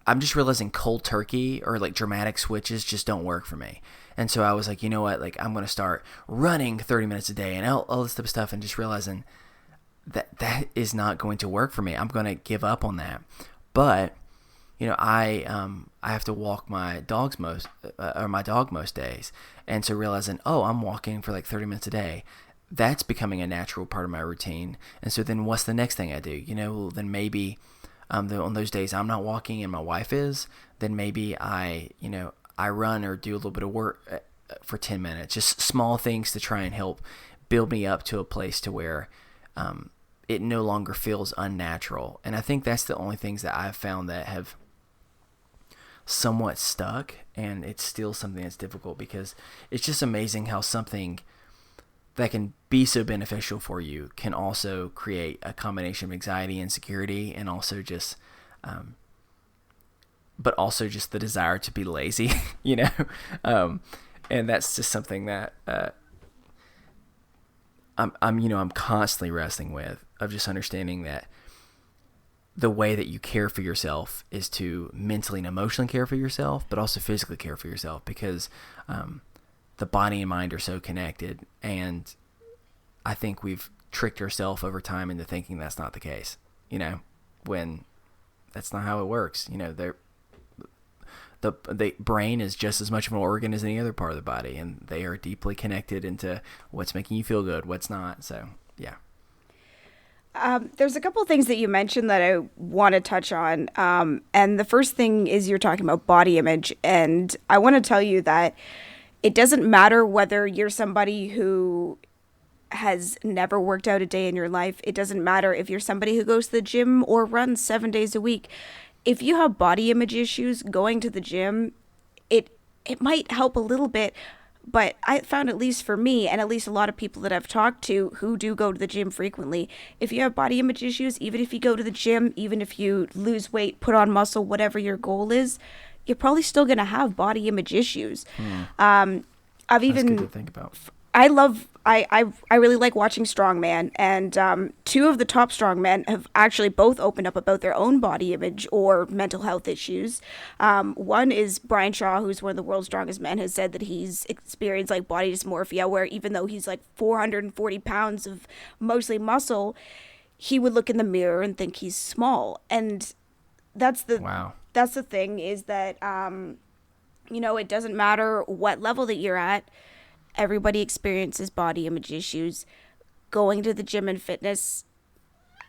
I'm just realizing cold turkey or like dramatic switches just don't work for me. And so I was like, you know what, like, I'm going to start running 30 minutes a day and all this type of stuff, and just realizing that is not going to work for me. I'm going to give up on that. But, I have to walk my dog most days. And so realizing, I'm walking for like 30 minutes a day, that's becoming a natural part of my routine. And so then what's the next thing I do? Then maybe on those days I'm not walking and my wife is, then maybe I run or do a little bit of work for 10 minutes, just small things to try and help build me up to a place to where it no longer feels unnatural. And I think that's the only things that I've found that have somewhat stuck, and it's still something that's difficult, because it's just amazing how something that can be so beneficial for you can also create a combination of anxiety, insecurity, and also just but also just the desire to be lazy, and that's just something that I'm constantly wrestling with, of just understanding that the way that you care for yourself is to mentally and emotionally care for yourself, but also physically care for yourself, because the body and mind are so connected. And I think we've tricked ourselves over time into thinking that's not the case, when that's not how it works. The brain is just as much of an organ as any other part of the body, and they are deeply connected into what's making you feel good, what's not. So, yeah. There's a couple of things that you mentioned that I want to touch on. And the first thing is, you're talking about body image. And I want to tell you that it doesn't matter whether you're somebody who has never worked out a day in your life. It doesn't matter if you're somebody who goes to the gym or runs 7 days a week. If you have body image issues, going to the gym, it might help a little bit. But I found, at least for me, and at least a lot of people that I've talked to who do go to the gym frequently, if you have body image issues, even if you go to the gym, even if you lose weight, put on muscle, whatever your goal is, you're probably still going to have body image issues. That's good to think about. I really like watching strongman, and two of the top strongmen have actually both opened up about their own body image or mental health issues. One is Brian Shaw, who's one of the world's strongest men, has said that he's experienced like body dysmorphia, where even though he's like 440 pounds of mostly muscle, he would look in the mirror and think he's small. And that's the thing, is that it doesn't matter what level that you're at. Everybody experiences body image issues. Going to the gym and fitness,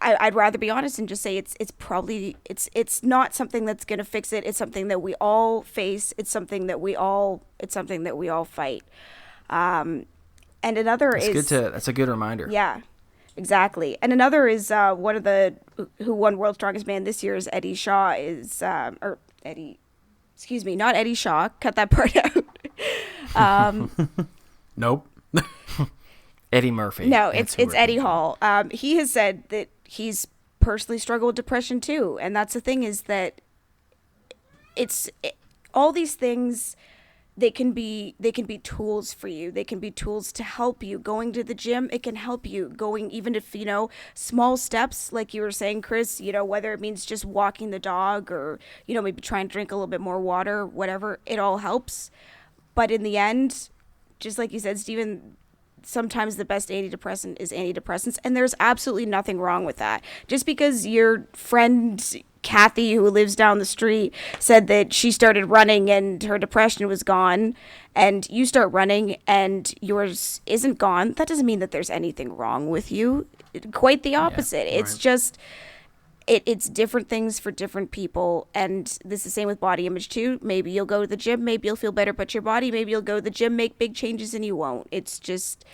I'd rather be honest and just say it's probably not something that's going to fix it. It's something that we all face. It's something that we all fight. And another that's a good remander. Yeah, exactly. And another is one of the who won World's Strongest Man this year is Eddie Shaw. Not Eddie Shaw. Cut that part out. Nope. Eddie Murphy. No, it's Eddie Hall. He has said that he's personally struggled with depression too, and that's the thing, is that all these things they can be tools for you. They can be tools to help you. Going to the gym, it can help you. Going, even if, small steps, like you were saying, Chris, whether it means just walking the dog or, maybe trying to drink a little bit more water, whatever, it all helps. But in the end, just like you said, Stephen, sometimes the best antidepressant is antidepressants, and there's absolutely nothing wrong with that. Just because your friend Kathy, who lives down the street, said that she started running and her depression was gone, and you start running and yours isn't gone, that doesn't mean that there's anything wrong with you. Quite the opposite. Yeah, it's just it's different things for different people, and this is the same with body image too. Maybe you'll go to the gym, maybe you'll feel better about your body, maybe you'll go to the gym, make big changes, and you won't. It's just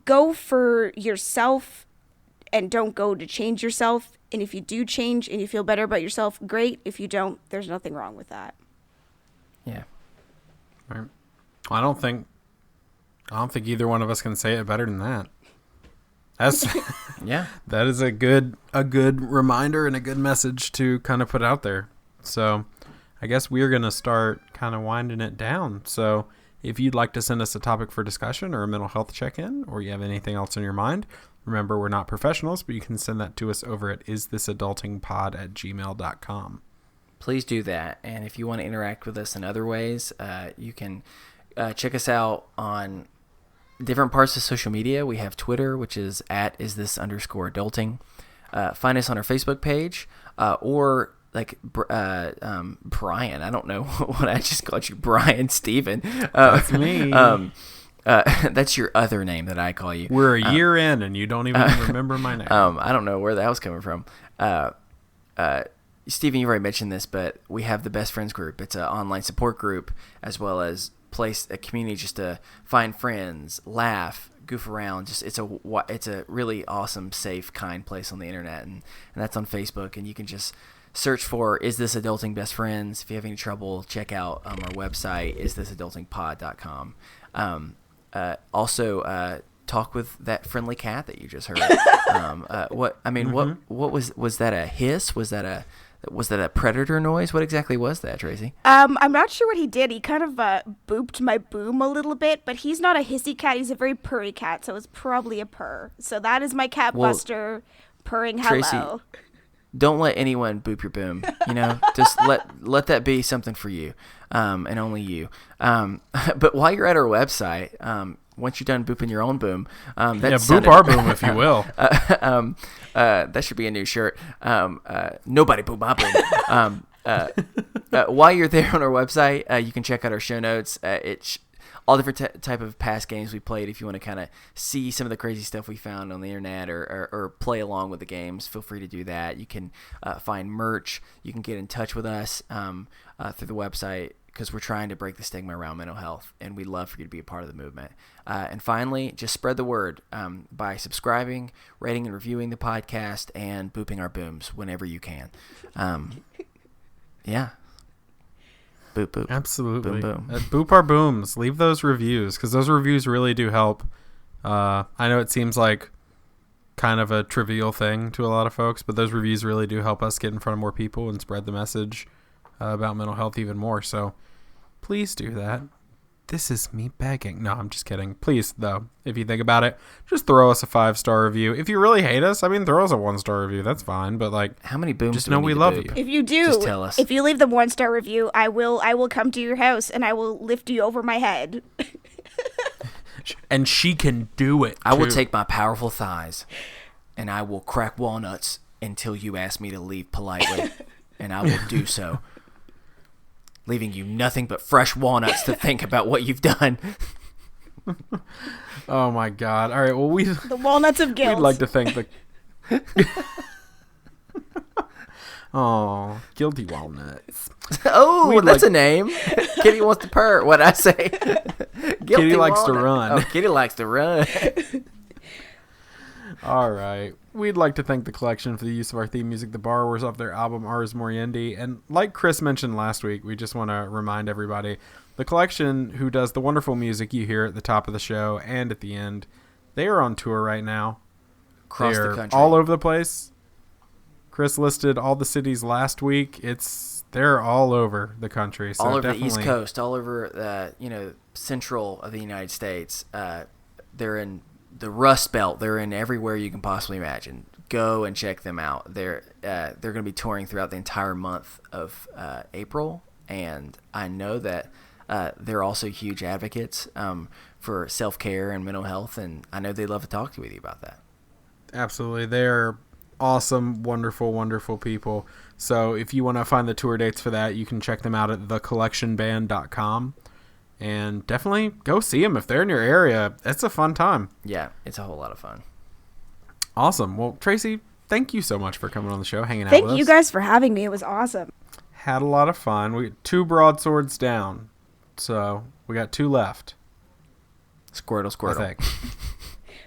go for yourself and don't go to change yourself. And if you do change and you feel better about yourself, great. If you don't, there's nothing wrong with that. Yeah. Right. I don't think either one of us can say it better than that. That's yeah. That is a good reminder and a good message to kind of put out there. So I guess we're going to start kind of winding it down. So if you'd like to send us a topic for discussion or a mental health check-in, or you have anything else on your mind, remember, we're not professionals, but you can send that to us over at isthisadultingpod@gmail.com. Please do that. And if you want to interact with us in other ways, you can check us out on different parts of social media. We have Twitter, which is @isthisunderscoreadulting. Find us on our Facebook page, or like Brian. I don't know what I just called you, Brian Steven. That's me. That's your other name that I call you. We're a year in, and you don't even remember my name. I don't know where that was coming from. Stephen, you already mentioned this, but we have the Best Friends group. It's an online support group, as well as a community just to find friends, laugh, goof around. Just it's a really awesome, safe, kind place on the internet, and that's on Facebook. And you can just search for "Is This Adulting Best Friends?" If you have any trouble, check out our website, isthisadultingpod.com. Also, talk with that friendly cat that you just heard. What was that? A hiss? Was that a predator noise? What exactly was that, Tracy? I'm not sure what he did. He kind of booped my boom a little bit, but he's not a hissy cat. He's a very purry cat, so it's probably a purr. So that is my cat Buster purring hello. Tracy, don't let anyone boop your boom. Just let that be something for you, and only you. But while you're at our website, once you're done booping your own boom, boop our boom, if you will. That should be a new shirt. Nobody boop my boom. While you're there on our website, you can check out our show notes. It's all different type of past games we played. If you want to kind of see some of the crazy stuff we found on the internet, or play along with the games, feel free to do that. You can find merch. You can get in touch with us through the website, because we're trying to break the stigma around mental health, and we'd love for you to be a part of the movement. And finally, just spread the word by subscribing, rating and reviewing the podcast, and booping our booms whenever you can. Yeah. Boop, boop. Absolutely. Boom, boom. Boop our booms. Leave those reviews, because those reviews really do help. I know it seems like kind of a trivial thing to a lot of folks, but those reviews really do help us get in front of more people and spread the message about mental health even more. So please do that. This is me begging. No, I'm just kidding. Please, though, if you think about it, just throw us a 5-star review. If you really hate us, throw us a 1-star review. That's fine. But how many booms? Just know we love you. If you do, just tell us. If you leave the 1-star review, I will come to your house and I will lift you over my head. And she can do it. I will take my powerful thighs, and I will crack walnuts until you ask me to leave politely, and I will do so, leaving you nothing but fresh walnuts to think about what you've done. Oh my God! All right, well the walnuts of guilt. We'd like to thank the. Oh, guilty walnuts. Oh, that's a name. Kitty wants to purr. What'd I say? Kitty likes to run. Oh, Kitty likes to run. All right. We'd like to thank the collection for the use of our theme music, The Borrowers, off their album Ars Moriendi. And like Chris mentioned last week, we just want to remind everybody, the collection, who does the wonderful music you hear at the top of the show and at the end, they are on tour right now. Across the country. All over the place. Chris listed all the cities last week. They're all over the country. So all over definitely... the East Coast, all over central of the United States. They're in the Rust Belt. They're in everywhere you can possibly imagine. Go and check them out. They're going to be touring throughout the entire month of April, and I know that they're also huge advocates for self-care and mental health, and I know they'd love to talk with you about that. Absolutely. They're awesome, wonderful, wonderful people. So if you want to find the tour dates for that, you can check them out at thecollectionband.com. And definitely go see them if they're in your area. It's a fun time. Yeah, it's a whole lot of fun. Awesome. Well, Tracy, thank you so much for coming on the show, hanging out with us. Thank you guys for having me. It was awesome. Had a lot of fun. We got 2 broadswords down, so we got 2 left. Squirtle. I think.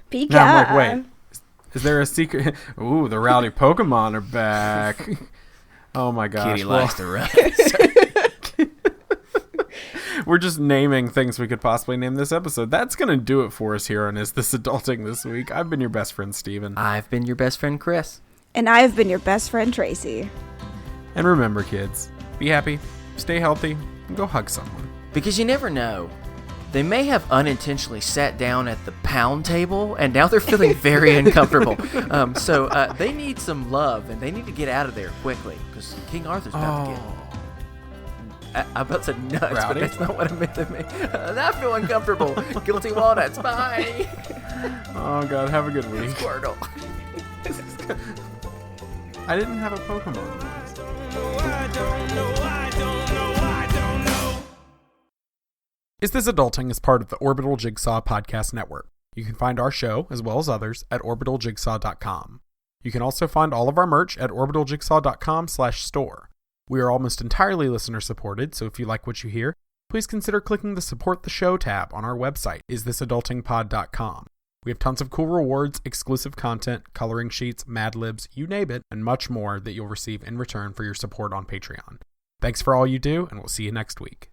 Pika. Now I'm like, wait, is there a secret? Ooh, the rowdy Pokemon are back. Oh my gosh. Kitty likes to run. We're just naming things we could possibly name this episode. That's going to do it for us here on Is This Adulting this week. I've been your best friend, Steven. I've been your best friend, Chris. And I have been your best friend, Tracy. And remember, kids, be happy, stay healthy, and go hug someone. Because you never know. They may have unintentionally sat down at the pound table, and now they're feeling very uncomfortable. So they need some love, and they need to get out of there quickly, because King Arthur's about to get... I'm about to say nuts, Rowdy? but that's not what I meant to make. I feel uncomfortable. Guilty walnuts. Bye. Oh, God, have a good week. Squirtle. I didn't have a Pokemon. Is This Adulting is part of the Orbital Jigsaw Podcast Network. You can find our show, as well as others, at orbitaljigsaw.com. You can also find all of our merch at orbitaljigsaw.com/store. We are almost entirely listener-supported, so if you like what you hear, please consider clicking the Support the Show tab on our website, isthisadultingpod.com. We have tons of cool rewards, exclusive content, coloring sheets, Mad Libs, you name it, and much more that you'll receive in return for your support on Patreon. Thanks for all you do, and we'll see you next week.